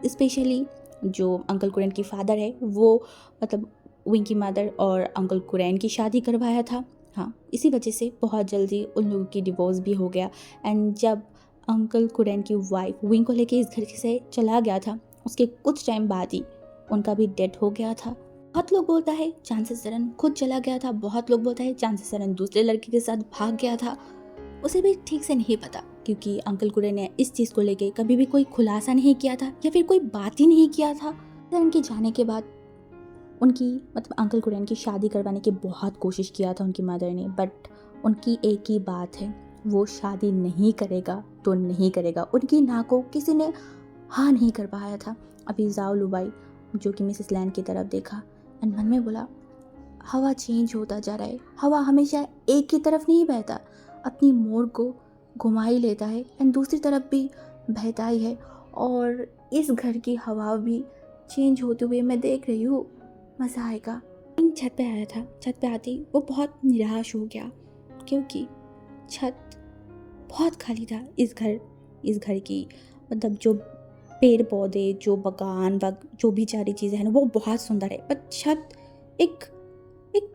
स्पेशली जो अंकल कुरैन की फादर है वो मतलब उनकी मदर और अंकल कुरैन की शादी करवाया था। हाँ, इसी वजह से बहुत जल्दी उन लोगों की डिवोर्स भी हो गया। एंड जब अंकल कुरैन की वाइफ विंग को लेके इस घर से चला गया था उसके कुछ टाइम बाद ही उनका भी डेथ हो गया था। बहुत लोग बोलता है चांसेस सरन खुद चला गया था, बहुत लोग बोलता है चांसेस सरन दूसरे लड़के के साथ भाग गया था। उसे भी ठीक से नहीं पता क्योंकि अंकल कुरैन ने इस चीज़ को लेके कभी भी कोई खुलासा नहीं किया था या फिर कोई बात ही नहीं किया था। सरन के जाने के बाद उनकी मतलब अंकल कुरैन की शादी करवाने की बहुत कोशिश किया था उनकी मदर ने, बट उनकी एक ही बात है, वो शादी नहीं करेगा तो नहीं करेगा। उनकी ना को किसी ने हाँ नहीं कर पाया था। अभी जाओ लुबाई जो कि मिसेस लैन की तरफ देखा एंड मन में बोला हवा चेंज होता जा रहा है, हवा हमेशा एक ही तरफ नहीं बहता, अपनी मोड़ को घुमा ही लेता है एंड दूसरी तरफ भी बहता ही है। और इस घर की हवा भी चेंज होते हुए मैं देख रही हूँ, मज़ा आएगा। छत पे आया था, छत पे आते ही वो बहुत निराश हो गया क्योंकि छत बहुत खाली था। इस घर की मतलब जो पेड़ पौधे जो बगान जो भी सारी चीज़ें हैं ना वो बहुत सुंदर है, पर छत एक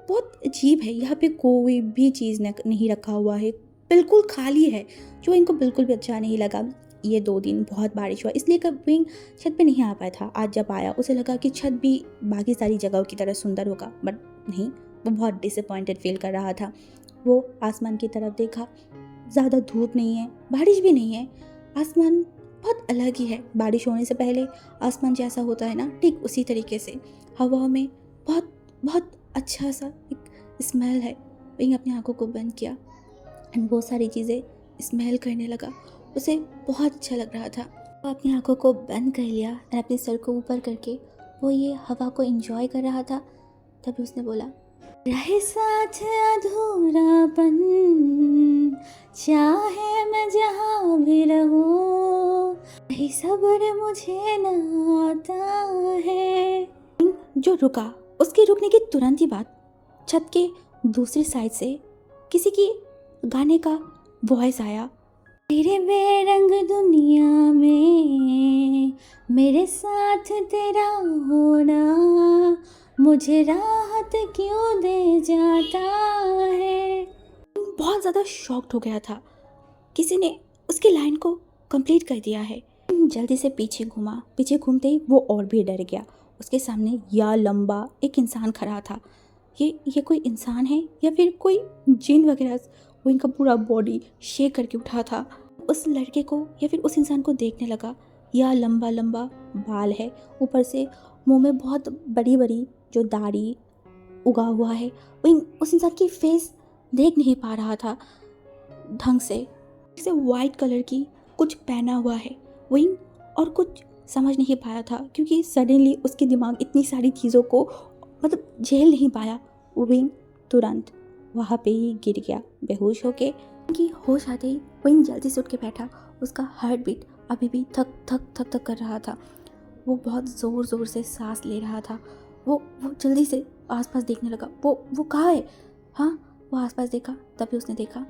बहुत अजीब है। यहाँ पे कोई भी चीज़ नहीं रखा हुआ है, बिल्कुल खाली है, जो इनको बिल्कुल भी अच्छा नहीं लगा। ये 2 दिन बहुत बारिश हुआ इसलिए कभी छत पे नहीं आ पाया था। आज जब आया उसे लगा कि छत भी बाकी सारी जगहों की तरह सुंदर होगा, बट नहीं, वो बहुत डिसअपॉइंटेड फील कर रहा था। वो आसमान की तरफ देखा, ज़्यादा धूप नहीं है, बारिश भी नहीं है, आसमान बहुत अलग ही है। बारिश होने से पहले आसमान जैसा होता है ना, ठीक उसी तरीके से हवा में बहुत बहुत अच्छा सा एक स्मेल है। वहीं अपनी आंखों को बंद किया एंड बहुत सारी चीज़ें स्मेल करने लगा, उसे बहुत अच्छा लग रहा था। वो अपनी आंखों को बंद कर लिया एंड अपने सर को ऊपर करके वो ये हवा को एंजॉय कर रहा था। तभी उसने बोला रहे साथ अधूरापन, चाहे मैं जहाँ भी रहूं, यही सब्र मुझे न आता है। जो रुका उसके रुकने के तुरंत ही बाद छत के दूसरी साइड से किसी की गाने का वॉइस आया, तेरे बेरंग दुनिया में मेरे साथ तेरा होना मुझे राहत क्यों दे जाता है। बहुत ज़्यादा शॉक्ड हो गया था, किसी ने उसकी लाइन को कंप्लीट कर दिया है। जल्दी से पीछे घूमा, पीछे घूमते ही वो और भी डर गया। उसके सामने या लंबा एक इंसान खड़ा था। ये कोई इंसान है या फिर कोई जिन वगैरह। वो इनका पूरा बॉडी शेक करके उठा था। उस लड़के को या फिर उस इंसान को देखने लगा। या लंबा लंबा बाल है, ऊपर से मुंह में बहुत बड़ी बड़ी जो दाढ़ी उगा हुआ है। वो उस इंसान की फेस देख नहीं पा रहा था ढंग से वाइट कलर की कुछ पहना हुआ है वही, और कुछ समझ नहीं पाया था क्योंकि सडनली उसके दिमाग इतनी सारी चीज़ों को मतलब झेल नहीं पाया। वो विंग तुरंत वहाँ पे ही गिर गया बेहोश होके। उनकी होश आते ही विंग जल्दी से उठ के बैठा। उसका हार्ट बीट अभी भी थक थक थक थक कर रहा था। वो बहुत ज़ोर ज़ोर से सांस ले रहा था। वो जल्दी से आसपास देखने लगा, वो कहाँ है। हाँ, वो आसपास देखा, तभी उसने देखा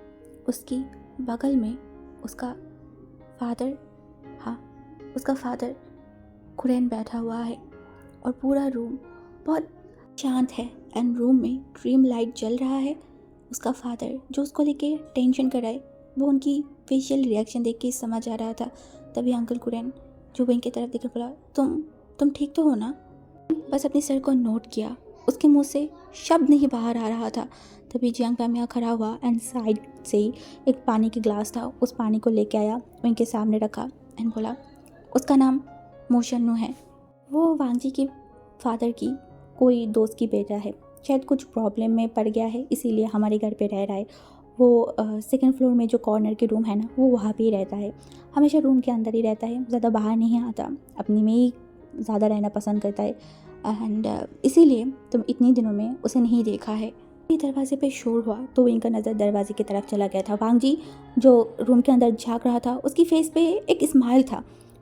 उसकी बगल में उसका फादर, हाँ उसका फादर कुरैन बैठा हुआ है और पूरा रूम बहुत शांत है एंड रूम में ड्रीम लाइट जल रहा है। उसका फादर जो उसको लेके टेंशन कर रहा है, वो उनकी फेशियल रिएक्शन देख के समझ आ रहा था। तभी अंकल कुरैन जो विंग की तरफ देकर बोला, तुम ठीक तो हो ना। बस अपने सर को नोट किया, उसके मुंह से शब्द नहीं बाहर आ रहा था। तभी जियांग पैमिया खड़ा हुआ एंड साइड से ही एक पानी की ग्लास था, उस पानी को लेके आया, उनके सामने रखा एंड बोला उसका नाम मोशन्नू है। वो वांगजी के फादर की कोई दोस्त की बेटा है, शायद कुछ प्रॉब्लम में पड़ गया है इसीलिए हमारे घर पे रह रहा है। वो 2nd फ्लोर में जो कॉर्नर के रूम है ना, वो वहाँ पे ही रहता है, हमेशा रूम के अंदर ही रहता है, ज़्यादा बाहर नहीं आता, अपनी में ही ज़्यादा रहना पसंद करता है। एंड इसीलिए तुम इतने दिनों में उसे नहीं देखा है। ये दरवाजे पे शोर हुआ तो विंग का नज़र दरवाजे की तरफ चला गया था। वांग जी जो रूम के अंदर झांक रहा था, उसकी फेस पे एक स्माइल था।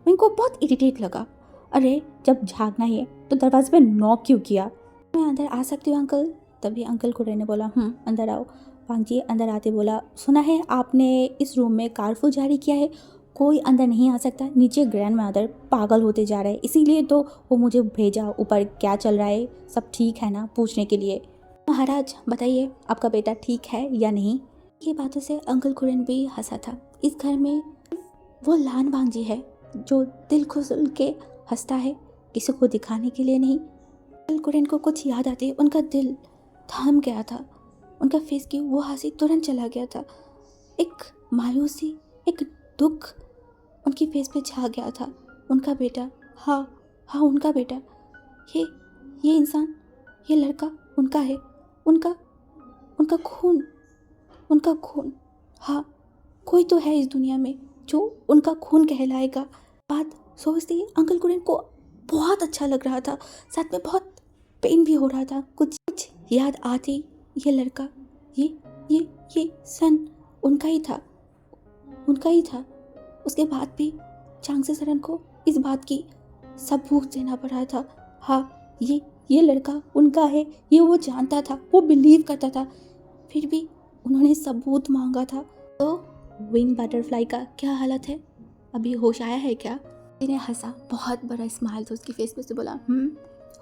विंग को बहुत इरिटेट लगा। अरे जब झांकना ही है तो दरवाजे पे नॉक क्यों किया? मैं अंदर आ सकती हूँ अंकल? तभी अंकल कुरे ने बोला अंदर आओ। वांग जी अंदर आते बोला, सुना है आपने इस रूम में कारफू जारी किया है, कोई अंदर नहीं आ सकता। नीचे ग्रैंड मदर पागल होते जा रहे हैं, इसीलिए तो वो मुझे भेजा ऊपर क्या चल रहा है, सब ठीक है ना, पूछने के लिए। महाराज बताइए आपका बेटा ठीक है या नहीं? ये बातों से अंकल कुरन भी हंसा था। इस घर में वो लान वांग जी है जो दिल खुल के हंसता है, किसी को दिखाने के लिए नहीं। अंकल कुरन को कुछ याद आते उनका दिल थम गया था। उनका फेस की वो हंसी तुरंत चला गया था। एक मायूसी, एक दुख उनकी फेस पे छा गया था। उनका बेटा, हाँ उनका बेटा, ये इंसान, ये लड़का उनका है, उनका खून, उनका खून। हाँ, कोई तो है इस दुनिया में जो उनका खून कहलाएगा। बात सोचते अंकल कुरन को बहुत अच्छा लग रहा था, साथ में बहुत पेन भी हो रहा था। कुछ याद आती ये लड़का, ये सन उनका ही था। उसके बाद भी चांगसे सरन को इस बात की सबूत देना पड़ा था। हाँ, ये लड़का उनका है, ये वो जानता था, वो बिलीव करता था, फिर भी उन्होंने सबूत मांगा था। तो विंग बटरफ्लाई का क्या हालत है? अभी होश आया है क्या? मैंने हंसा, बहुत बड़ा स्माइल था उसकी फेस पे, से बोला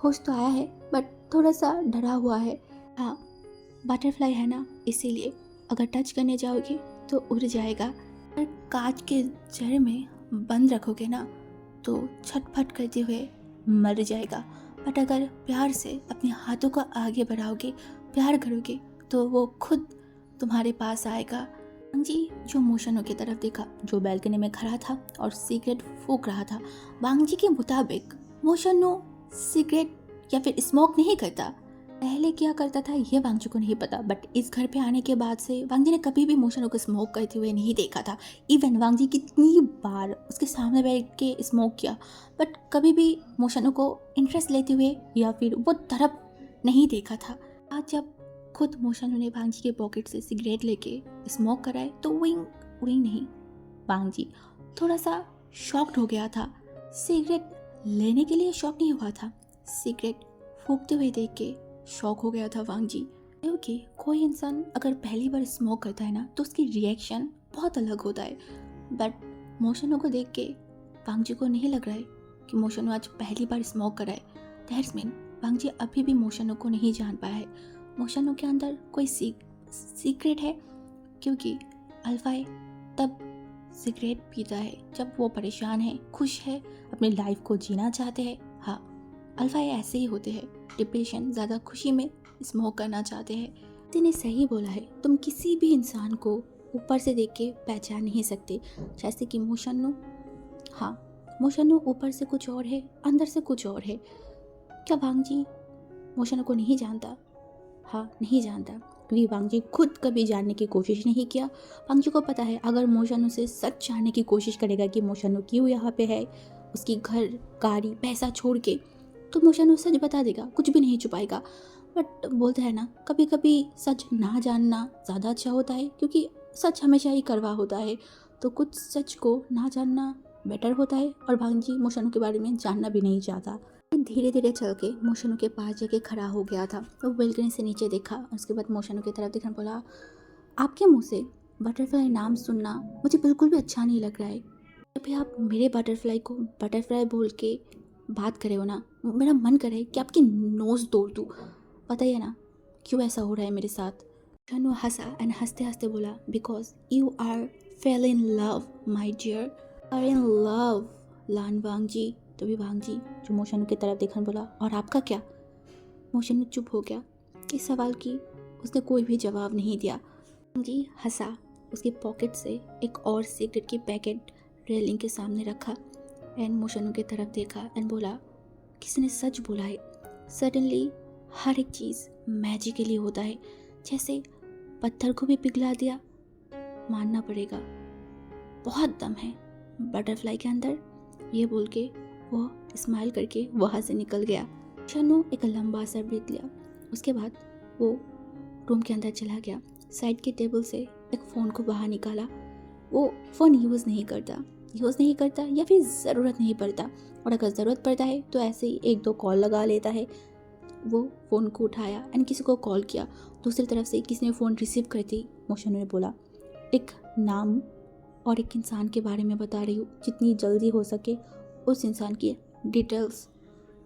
होश तो आया है बट थोड़ा सा डरा हुआ है। हाँ, बटरफ्लाई है ना, इसीलिए अगर टच करने जाओगे तो उड़ जाएगा। अगर कांच के जड़ में बंद रखोगे ना तो छटपट करते हुए मर जाएगा। बट अगर प्यार से अपने हाथों को आगे बढ़ाओगे, प्यार करोगे, तो वो खुद तुम्हारे पास आएगा। जी जो मोशनो की तरफ देखा, जो बालकनी में खड़ा था और सिगरेट फूंक रहा था। वांग जी के मुताबिक मोशनो सिगरेट या फिर स्मोक नहीं करता। पहले क्या करता था ये वांग जी को नहीं पता, बट इस घर पे आने के बाद से वांग जी ने कभी भी मोशनो को स्मोक करते हुए नहीं देखा था। इवन वांग जी कितनी बार उसके सामने बैठ के स्मोक किया, बट कभी भी मोशनो को इंटरेस्ट लेते हुए या फिर वो तरफ नहीं देखा था। आज जब खुद मोशनो ने वांग जी के पॉकेट से सिगरेट लेके स्मोक कराए तो विंग नहीं, वांग जी थोड़ा सा शॉक्ड हो गया था। सिगरेट लेने के लिए शॉक नहीं हुआ था, सिगरेट फूंकते हुए देख के शॉक हो गया था वांग जी। क्योंकि कोई इंसान अगर पहली बार स्मोक करता है ना तो उसकी रिएक्शन बहुत अलग होता है, बट मोशनो को देख के वांग जी को नहीं लग रहा है कि मोशनो आज पहली बार स्मोक कराए। दैट्स मीन वांग जी अभी भी मोशनो को नहीं जान पाया है। मोशनो के अंदर कोई सीक्रेट है, क्योंकि अल्फाई तब सिगरेट पीता है जब वो परेशान है, खुश है, अपनी लाइफ को जीना चाहते हैं। हाँ, अल्फाई ऐसे ही होते हैं, डिप्रेशन, ज़्यादा खुशी में स्मोक करना चाहते हैं। किसी ने सही बोला है, तुम किसी भी इंसान को ऊपर से देख के पहचान नहीं सकते। जैसे कि मोशनो, हाँ मोशनो ऊपर से कुछ और है, अंदर से कुछ और है। क्या वांग जी मोशनो को नहीं जानता? हाँ, नहीं जानता, क्योंकि वांग जी खुद कभी जानने की कोशिश नहीं किया। वांग जी को पता है अगर मोशनो से सच जानने की कोशिश करेगा कि मोशनो क्यों यहाँ पे है, उसकी घर, गाड़ी, पैसा छोड़ के, तो मोशनो सच बता देगा, कुछ भी नहीं छुपाएगा। बट बोलते हैं ना, कभी कभी सच ना जानना ज़्यादा अच्छा होता है, क्योंकि सच हमेशा ही कड़वा होता है, तो कुछ सच को ना जानना बेटर होता है। और वांग जी मोशनो के बारे में जानना भी नहीं चाहता। धीरे धीरे चल के मोशनो के पास जाके खड़ा हो गया था। तो बेलकनी से नीचे देखा, उसके बाद मोशनो की तरफ देखकर बोला, आपके मुंह से बटरफ्लाई नाम सुनना मुझे बिल्कुल भी अच्छा नहीं लग रहा है। जब भी आप मेरे बटरफ्लाई को बटरफ्लाई बोल के बात करे हो ना, मेरा मन करे कि आपकी नोज़ तोड़ दूँ। बताइए ना क्यों ऐसा हो रहा है मेरे साथ? मोशनो हंसा एंड हंसते हंसते बोला, because you are fail in love my dear, are in love Lan Wang ji. तभी वांग जी जो मोशनो की तरफ देखकर बोला, और आपका क्या? मोशनो चुप हो गया। इस सवाल की उसने कोई भी जवाब नहीं दिया। वांग जी हंसा, उसके पॉकेट से एक और सिगरेट की पैकेट रेलिंग के सामने रखा एंड मोशनो की तरफ देखा एंड बोला, किसने सच बोला है, सडनली हर एक चीज़ मैजिकली होता है, जैसे पत्थर को भी पिघला दिया। मानना पड़ेगा, बहुत दम है बटरफ्लाई के अंदर। ये बोल के वो स्माइल करके वहाँ से निकल गया। शनु एक लंबा सा ब्रीथ लिया, उसके बाद वो रूम के अंदर चला गया, साइड के टेबल से एक फ़ोन को बाहर निकाला। वो फ़ोन यूज़ नहीं करता या फिर ज़रूरत नहीं पड़ता, और अगर ज़रूरत पड़ता है तो ऐसे ही एक दो कॉल लगा लेता है। वो फ़ोन को उठाया एंड किसी को कॉल किया। दूसरी तरफ से किसी ने फ़ोन रिसीव करते ही मोशनु ने बोला, एक नाम और एक इंसान के बारे में बता रही हूँ, जितनी जल्दी हो सके उस इंसान की डिटेल्स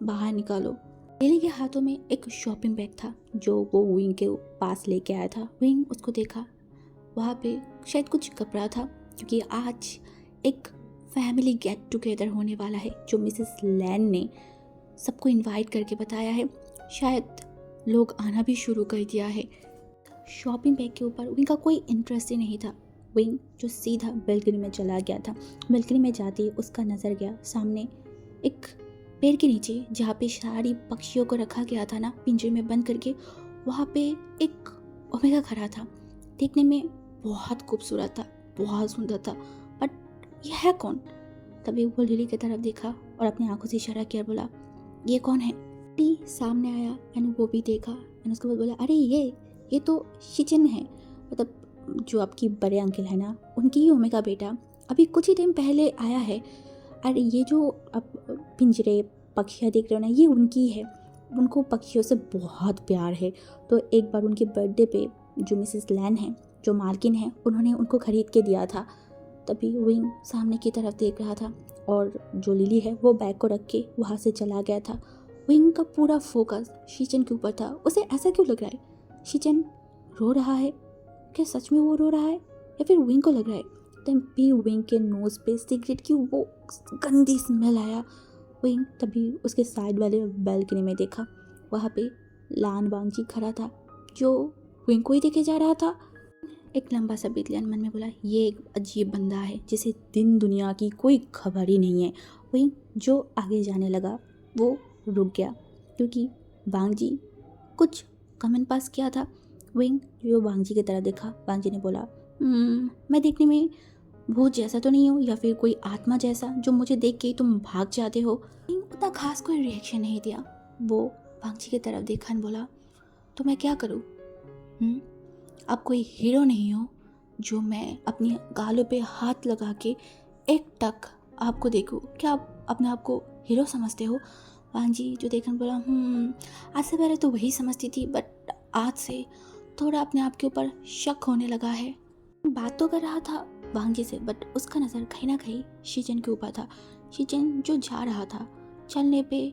बाहर निकालो। लिली के हाथों में एक शॉपिंग बैग था जो वो विंग के पास लेके आया था। विंग उसको देखा, वहाँ पे शायद कुछ कपड़ा था, क्योंकि आज एक फैमिली गेट टुगेदर होने वाला है जो मिसेस लैन ने सबको इनवाइट करके बताया है। शायद लोग आना भी शुरू कर दिया है। शॉपिंग बैग के ऊपर विंग का कोई इंटरेस्ट ही नहीं था। विंग जो सीधा बेल्कनी में चला गया था। बेल्कनी में जाते ही उसका नज़र गया सामने एक पेड़ के नीचे, जहाँ पे सारी पक्षियों को रखा गया था ना, पिंजरे में बंद करके। वहाँ पे एक ओमेगा खड़ा था, देखने में बहुत खूबसूरत था, बहुत सुंदर था, बट यह है कौन? तभी वो लिली की तरफ देखा और अपनी आंखों से इशारा किया, बोला, ये कौन है? लिली सामने आया एंड वो भी देखा एंड उसके बाद बोला, अरे ये तो शिचिन है, मतलब जो आपकी बड़े अंकल है ना, उनकी ही ओमेगा बेटा अभी कुछ ही टाइम पहले आया है। अरे ये जो अब पिंजरे पक्षियाँ देख रहे हो ना, ये उनकी है, उनको पक्षियों से बहुत प्यार है। तो एक बार उनके बर्थडे पे जो मिसेस लैन है, जो मालकिन है, उन्होंने उनको ख़रीद के दिया था। तभी विंग सामने की तरफ देख रहा था और जो लिली है वो बैग को रख के वहाँ से चला गया था। विंग का पूरा फोकस शिचन के ऊपर था। उसे ऐसा क्यों लग रहा है शिचन रो रहा है? क्या सच में वो रो रहा है या फिर विंग को लग रहा है? तभी विंग के नोज़ पे सिगरेट की वो गंदी स्मेल आया। विंग तभी उसके साइड वाले बालकनी में देखा, वहाँ पे लान वांगजी खड़ा था जो विंग को ही देखे जा रहा था। एक लंबा सा बीत लिया, मन में बोला, ये एक अजीब बंदा है जिसे दिन दुनिया की कोई खबर ही नहीं है। विंग जो आगे जाने लगा वो रुक गया, क्योंकि वांगजी कुछ कमेंट पास किया था। विंग जो वांगजी की तरफ देखा, वांगजी ने बोला, मैं देखने में भूत जैसा तो नहीं हूँ या फिर कोई आत्मा जैसा जो मुझे देख के तुम भाग जाते हो? उतना खास कोई रिएक्शन नहीं दिया। वो वांगजी की तरफ देखा और बोला, तो मैं क्या करूँ? आप कोई हीरो नहीं हो जो मैं अपनी गालों पे हाथ लगा के एक टक आपको देखूँ? क्या आप अपने आप को हीरो समझते हो? वांगजी जो देखकर बोला, आज से पहले तो वही समझती थी, बट आज से थोड़ा अपने आप के ऊपर शक होने लगा है। बात तो कर रहा था वांगजी से, बट उसका नज़र कहीं ना कहीं शिचन के ऊपर था। शिचन जो जा रहा था, चलने पे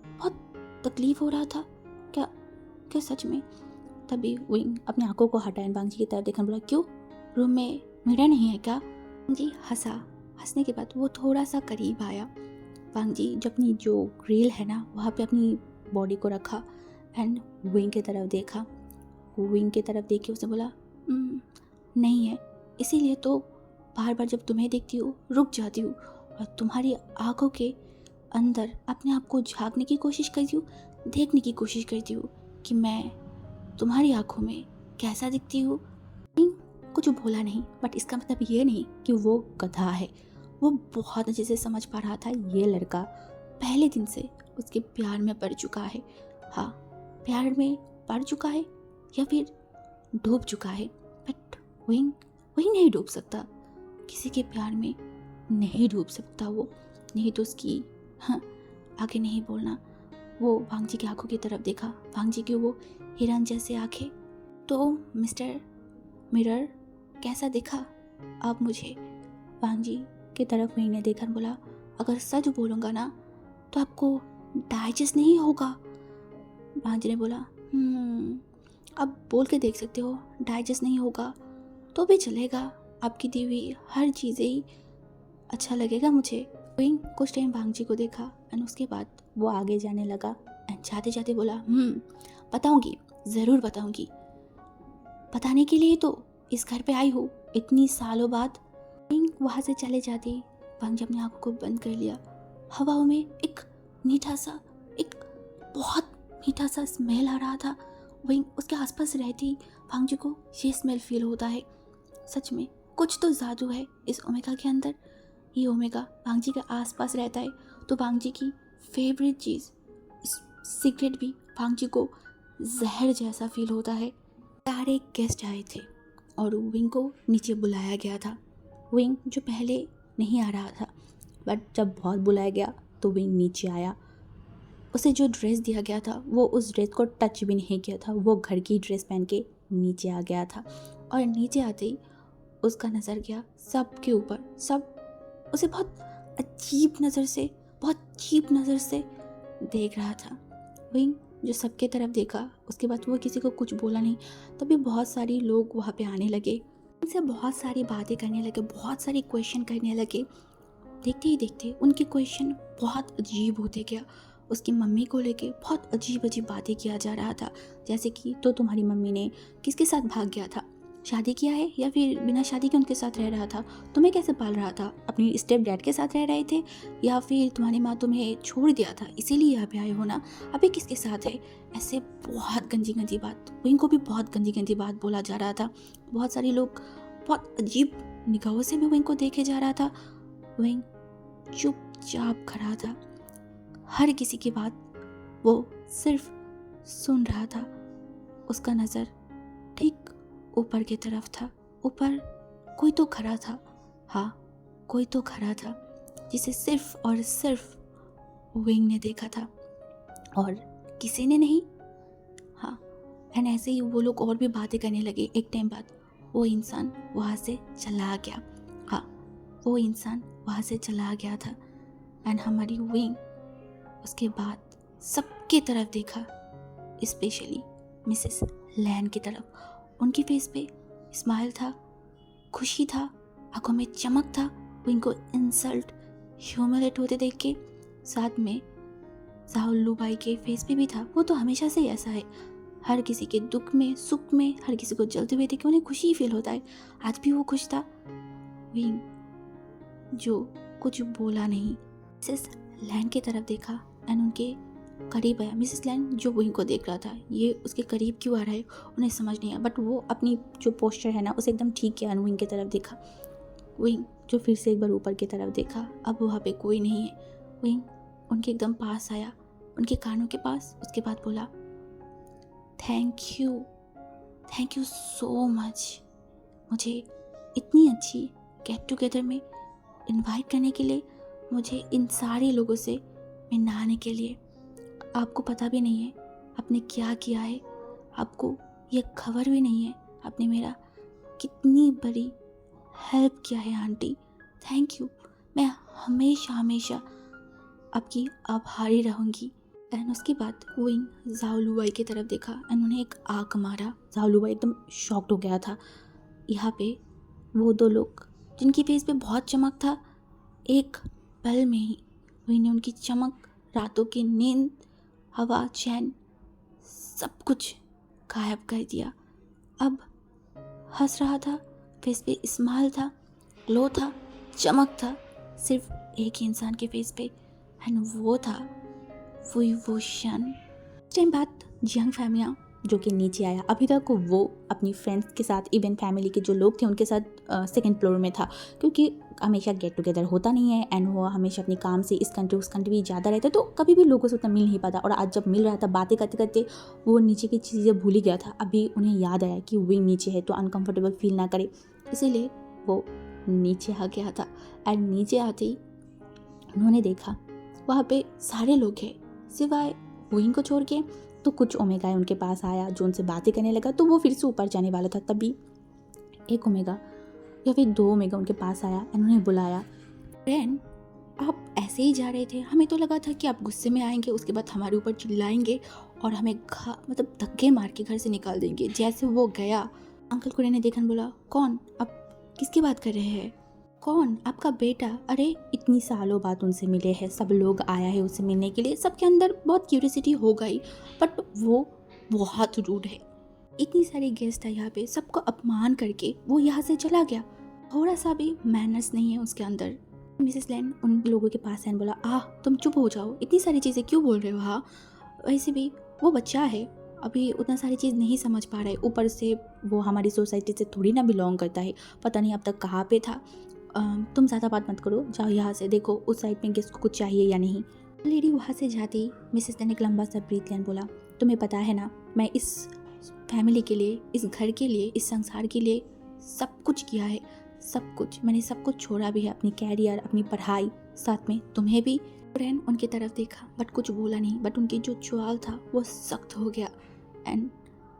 बहुत तकलीफ हो रहा था। क्या क्या सच में? तभी विंग अपनी आंखों को हटाए वांगजी की तरफ देखकर बोला, क्यों, रूम में मिरर नहीं है क्या? वांगजी हंसा। हंसने के बाद वो थोड़ा सा करीब आया। वांगजी जो अपनी जो ग्रिल है ना, वहाँ पे अपनी बॉडी को रखा एंड विंग की तरफ देखा। विंग की तरफ देख के उसने बोला, नहीं है, इसीलिए तो बार बार जब तुम्हें देखती हूँ रुक जाती हूँ और तुम्हारी आंखों के अंदर अपने आप को झांकने की कोशिश करती हूँ, देखने की कोशिश करती हूँ कि मैं तुम्हारी आंखों में कैसा दिखती हूँ। कुछ बोला नहीं, बट इसका मतलब ये नहीं कि वो गधा है। वो बहुत अच्छे से समझ पा रहा था ये लड़का पहले दिन से उसके प्यार में पड़ चुका है। हाँ, प्यार में पड़ चुका है या फिर डूब चुका है, बट विंग नहीं डूब सकता, किसी के प्यार में नहीं डूब सकता वो। नहीं तो उसकी आगे नहीं बोलना। वो वांगजी की आंखों की तरफ देखा, वांगजी की वो हिरन जैसे आंखें। तो मिस्टर मिरर कैसा दिखा आप मुझे? वांगजी की तरफ विंग ने देखा, बोला, अगर सच बोलूँगा ना तो आपको डाइजेस्ट नहीं होगा। वांगजी ने बोला, आप बोल के देख सकते हो, डाइजेस्ट नहीं होगा तो भी चलेगा, आपकी दी हुई हर चीज़ें ही अच्छा लगेगा मुझे। विंग कुछ टाइम वांगजी को देखा एंड उसके बाद वो आगे जाने लगा एंड जाते जाते बोला, बताऊंगी, ज़रूर बताऊंगी, बताने के लिए तो इस घर पे आई हूँ इतनी सालों बाद। विंग वहाँ से चले जाती वांगजी अपनी आंखों को बंद कर लिया। हवाओं में एक मीठा सा, एक बहुत मीठा सा स्मेल आ रहा था। विंग उसके आसपास रहती वांगजी को ये स्मेल फील होता है। सच में कुछ तो जादू है इस ओमेगा के अंदर। ये ओमेगा वांगजी के आसपास रहता है तो वांगजी की फेवरेट चीज़ सिगरेट भी वांगजी को जहर जैसा फील होता है। सारे गेस्ट आए थे और विंग को नीचे बुलाया गया था। विंग जो पहले नहीं आ रहा था, बट जब बहुत बुलाया गया तो विंग नीचे आया। उसे जो ड्रेस दिया गया था वो उस ड्रेस को टच भी नहीं किया था, वो घर की ड्रेस पहन के नीचे आ गया था। और नीचे आते ही उसका नज़र गया सबके ऊपर। सब उसे बहुत अजीब नज़र से देख रहा था। विंग जो सबके तरफ देखा, उसके बाद वो किसी को कुछ बोला नहीं। तभी बहुत सारे लोग वहाँ पे आने लगे, उनसे बहुत सारी बातें करने लगे, बहुत सारे क्वेश्चन करने लगे। देखते ही देखते उनके क्वेश्चन बहुत अजीब होते गया। उसकी मम्मी को लेके बहुत अजीब बातें किया जा रहा था, जैसे कि तो तुम्हारी मम्मी ने किसके साथ भाग गया था, शादी किया है या फिर बिना शादी के उनके साथ रह रहा था, तुम्हें कैसे पाल रहा था, अपनी स्टेप डैड के साथ रह रहे थे, या फिर तुम्हारी माँ तुम्हें छोड़ दिया था इसीलिए यहाँ पे आए हो ना, अभी किसके साथ है। ऐसे बहुत गंदी बात, इनको भी बहुत गंदी बात बोला जा रहा था। बहुत सारे लोग बहुत अजीब निगाहों से भी विंग को देखे जा रहा था। विंग चुपचाप खड़ा था, हर किसी की बात वो सिर्फ सुन रहा था। उसका नज़र ठीक ऊपर की तरफ था। ऊपर कोई तो खड़ा था, हाँ कोई तो खड़ा था जिसे सिर्फ और सिर्फ विंग ने देखा था और किसी ने नहीं। हाँ, एंड ऐसे ही वो लोग और भी बातें करने लगे। एक टाइम बाद वो इंसान वहाँ से चला गया। हाँ, वो इंसान वहाँ से चला गया था। एंड हमारी विंग उसके बाद सबके तरफ देखा, स्पेशली मिसेस लैन की तरफ। उनकी फेस पे स्माइल था, खुशी था, आंखों में चमक था। विंग को इंसल्ट ह्यूमिलेट होते देख के साथ में जाओलू बाई के फेस पे भी था। वो तो हमेशा से ऐसा है, हर किसी के दुख में सुख में हर किसी को जलते हुए देख के उन्हें खुशी फील होता है। आज भी वो खुश था। विंग जो कुछ बोला नहीं, मिसेस लैन की तरफ देखा एंड उनके करीब आया। मिसेस लैन जो विंग को देख रहा था, ये उसके करीब क्यों आ रहा है उन्हें समझ नहीं आया, बट वो अपनी जो पोस्चर है ना उसे एकदम ठीक किया। विंग की तरफ देखा। विंग जो फिर से एक बार ऊपर की तरफ देखा, अब वहाँ पे कोई नहीं है। विंग उनके एकदम पास आया, उनके कानों के पास। उसके बाद बोला, थैंक यू सो मच, मुझे इतनी अच्छी गेट टुगेदर में इनवाइट करने के लिए, मुझे इन सारे लोगों से मिलाने के लिए। आपको पता भी नहीं है आपने क्या किया है, आपको ये खबर भी नहीं है आपने मेरा कितनी बड़ी हेल्प किया है आंटी। थैंक यू, मैं हमेशा आपकी आभारी रहूँगी। एंड उसके बाद विंग जाओलुबाई की तरफ देखा एंड उन्हें एक आँख मारा। जाओलुबाई एकदम शॉक्ड हो गया था। यहाँ पे वो दो लोग जिनकी फेस पे बहुत चमक था, एक पल में ही विंग ने उनकी चमक, रातों की नींद, हवा, चैन, सब कुछ गायब कर दिया। अब हंस रहा था, फेस पे स्माइल था, ग्लो था, चमक था, सिर्फ एक ही इंसान के फेस पे, एंड वो था वुईवुशन। इस टाइम बाद जियांग फैमिया जो कि नीचे आया। अभी तक वो अपनी फ्रेंड्स के साथ, इवन फैमिली के जो लोग थे उनके साथ सेकंड फ्लोर में था, क्योंकि हमेशा गेट टुगेदर होता नहीं है एंड वो हमेशा अपनी काम से इस कंट्री उस कंट्री ज़्यादा रहता है, तो कभी भी लोगों से उतना मिल नहीं पाता। और आज जब मिल रहा था, बातें करते करते वो नीचे की चीज़ें भूल ही गया था। अभी उन्हें याद आया कि विंग नीचे है तो अनकम्फर्टेबल फील ना करे, इसीलिए वो नीचे आ गया था। एंड नीचे आते ही उन्होंने देखा वहाँ पे सारे लोग हैं सिवाय विंग को छोड़ के। तो कुछ ओमेगा उनके पास आया जो उनसे बातें करने लगा, तो वो फिर से ऊपर जाने वाला था। तभी एक ओमेगा या फिर दो ओमेगा उनके पास आया एंड उन्हें बुलाया। फ्रेंड, आप ऐसे ही जा रहे थे, हमें तो लगा था कि आप गुस्से में आएंगे, उसके बाद हमारे ऊपर चिल्लाएंगे और हमें मतलब धक्के मार के घर से निकाल देंगे। जैसे वो गया, अंकल कुरे ने देखा, बोला, कौन, आप किसकी बात कर रहे हैं, कौन, आपका बेटा। अरे इतनी सालों बाद उनसे मिले हैं, सब लोग आया है उससे मिलने के लिए, सबके अंदर बहुत क्यूरियोसिटी हो गई, बट वो बहुत रूड है। इतनी सारी गेस्ट है यहाँ पे, सबको अपमान करके वो यहाँ से चला गया। थोड़ा सा भी मैनर्स नहीं है उसके अंदर। मिसेस लैन उन लोगों के पास है, बोला, तुम चुप हो जाओ, इतनी सारी चीज़ें क्यों बोल रहे हो। हाँ, वैसे भी वो बच्चा है, अभी उतना सारी चीज़ नहीं समझ पा रहा है, ऊपर से वो हमारी सोसाइटी से थोड़ी ना बिलोंग करता है, पता नहीं अब तक कहाँ पे था। तुम ज़्यादा बात मत करो, जाओ यहाँ से, देखो उस साइड में गेस्ट को कुछ चाहिए या नहीं। लेडी वहाँ से जाती, मिसेस लैन एक लंबा सा ब्रीथ लेन बोला, तुम्हें पता है ना, मैं इस फैमिली के लिए, इस घर के लिए, इस संसार के लिए सब कुछ किया है, सब कुछ। मैंने सब कुछ छोड़ा भी है, अपनी कैरियर, अपनी पढ़ाई, साथ में तुम्हें भी। कुरैन उनकी तरफ देखा बट कुछ बोला नहीं, बट उनकी जो च्वाल था वो सख्त हो गया। एंड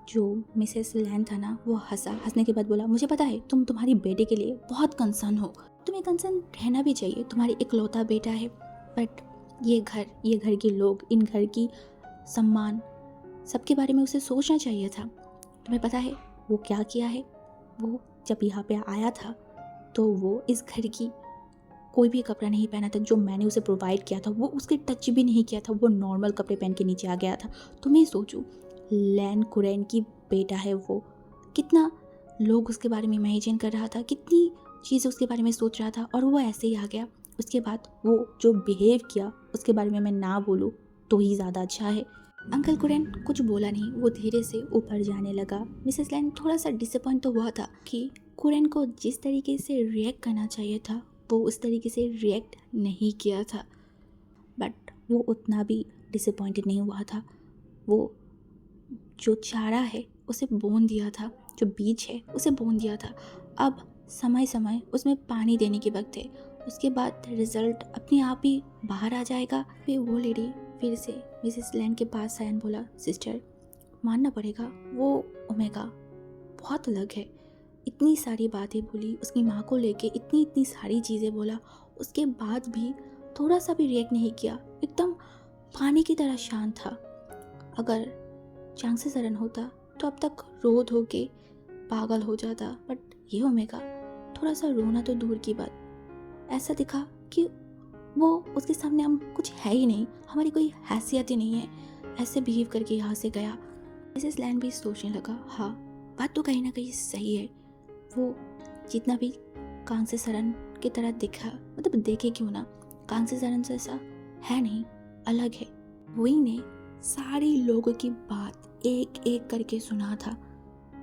जो मिसेस लैन था ना, वो हंसा। हंसने के बाद बोला, मुझे पता है तुम तुम्हारी बेटे के लिए बहुत कंसर्न हो, तुम्हें कंसर्न रहना भी चाहिए, तुम्हारी इकलौता बेटा है, बट ये घर के लोग, इन घर की सम्मान, सबके बारे में उसे सोचना चाहिए था। तुम्हें पता है वो क्या किया है? वो जब यहाँ पे आया था तो वो इस घर की कोई भी कपड़ा नहीं पहना था जो मैंने उसे प्रोवाइड किया था, वो उसके टच भी नहीं किया था, वो नॉर्मल कपड़े पहन के नीचे आ गया था। तुम्हें सोचो, लैन कुरैन की बेटा है वो, कितना लोग उसके बारे में इमेजिन कर रहा था, कितनी चीज़ें उसके बारे में सोच रहा था, और वो ऐसे ही आ गया। उसके बाद वो जो बिहेव किया उसके बारे में मैं ना बोलूँ तो ही ज़्यादा अच्छा है। अंकल कुरैन कुछ बोला नहीं, वो धीरे से ऊपर जाने लगा। मिसेस लैन थोड़ा सा डिसअपॉइंट तो हुआ था कि कुरैन को जिस तरीके से रिएक्ट करना चाहिए था वो उस तरीके से रिएक्ट नहीं किया था, बट वो उतना भी डिसअपॉइंटेड नहीं हुआ था। वो जो चारा है उसे बोन दिया था, जो बीज है उसे बोन दिया था। अब समय समय उसमें पानी देने के वक्त है, उसके बाद रिजल्ट अपने आप ही बाहर आ जाएगा। फिर वो लेडी फिर से मिसेस लैन के पास आया और बोला, सिस्टर मानना पड़ेगा, वो ओमेगा बहुत अलग है। इतनी सारी बातें बोली, उसकी माँ को लेके इतनी सारी चीज़ें बोला, उसके बाद भी थोड़ा सा भी रिएक्ट नहीं किया, एकदम पानी की तरह शांत था। अगर चांग सरन होता तो अब तक रो धो के पागल हो जाता, बट ये ओमेगा थोड़ा सा रोना तो दूर की बात, ऐसा दिखा कि वो उसके सामने हम कुछ है ही नहीं, हमारी कोई हैसियत ही नहीं है, ऐसे बिहेव करके यहाँ से गया। मिसेस लैन भी सोचने लगा, हाँ बात तो कहीं ना कहीं सही है। वो जितना भी कांसे सरन की तरह दिखा, मतलब देखे क्यों ना, कांसे सरन जैसा है नहीं, अलग है। वही ने सारे लोगों की बात एक एक करके सुना था।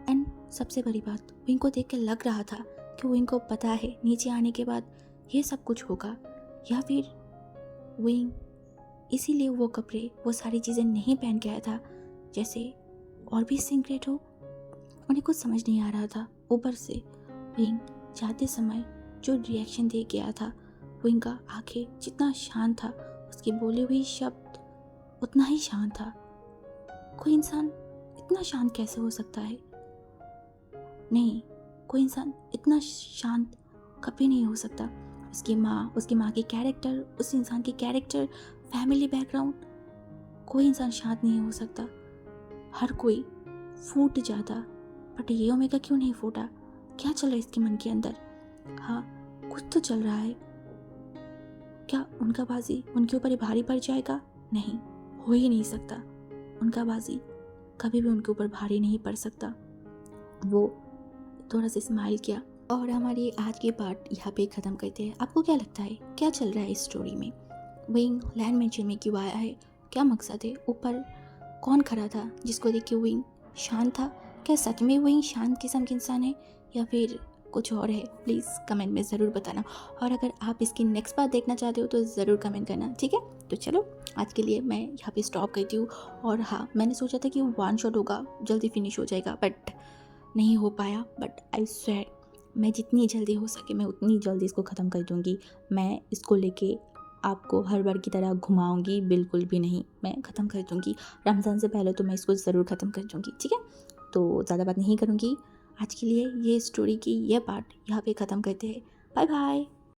एंड सबसे बड़ी बात, विंग को देख के लग रहा था कि विंग को पता है नीचे आने के बाद ये सब कुछ होगा, या फिर विंग इसीलिए वो कपड़े, वो सारी चीज़ें नहीं पहन के आया था, जैसे और भी सीक्रेट हो। उन्हें कुछ समझ नहीं आ रहा था। ऊपर से विंग जाते समय जो रिएक्शन दे गया था, विंग का आंखें जितना शांत था, उसके बोले हुए शब्द उतना ही शांत था। कोई इंसान इतना शांत कैसे हो सकता है? नहीं, कोई इंसान इतना शांत कभी नहीं हो सकता। उसकी माँ की कैरेक्टर, उस इंसान की कैरेक्टर, फैमिली बैकग्राउंड, कोई इंसान शांत नहीं हो सकता। हर कोई फूट जाता, बट ये ओमेगा क्यों नहीं फूटा? क्या चल रहा है इसके मन के अंदर? हाँ, कुछ तो चल रहा है। क्या उनका बाजी उनके ऊपर ही भारी पड़ जाएगा? नहीं, हो ही नहीं सकता। उनका बाजी कभी भी उनके ऊपर भारी नहीं पड़ सकता। वो थोड़ा सा स्माइल किया और हमारी आज की पार्ट यहाँ पे ख़त्म करते हैं। आपको क्या लगता है क्या चल रहा है इस स्टोरी में? विंग लैंड मेंशन में क्यों आया है? क्या मकसद है? ऊपर कौन खड़ा था जिसको देख के विंग शांत था? क्या सच में विंग शांत किस्म के इंसान है या फिर कुछ और है? प्लीज़ कमेंट में ज़रूर बताना, और अगर आप इसकी नेक्स्ट पार्ट देखना चाहते हो तो ज़रूर कमेंट करना, ठीक है? तो चलो आज के लिए मैं यहाँ पे स्टॉप करती हूँ। और हाँ, मैंने सोचा था कि वन शॉट होगा, जल्दी फिनिश हो जाएगा, बट नहीं हो पाया। बट आई स्वेयर, मैं जितनी जल्दी हो सके मैं उतनी जल्दी इसको ख़त्म कर दूँगी। मैं इसको लेके आपको हर बार की तरह घुमाऊंगी बिल्कुल भी नहीं, मैं ख़त्म कर दूँगी। रमज़ान से पहले तो मैं इसको ज़रूर ख़त्म कर दूँगी, ठीक है? तो ज़्यादा बात नहीं करूँगी। आज के लिए ये स्टोरी की ये पार्ट यहाँ पे ख़त्म करते हैं। Bye bye.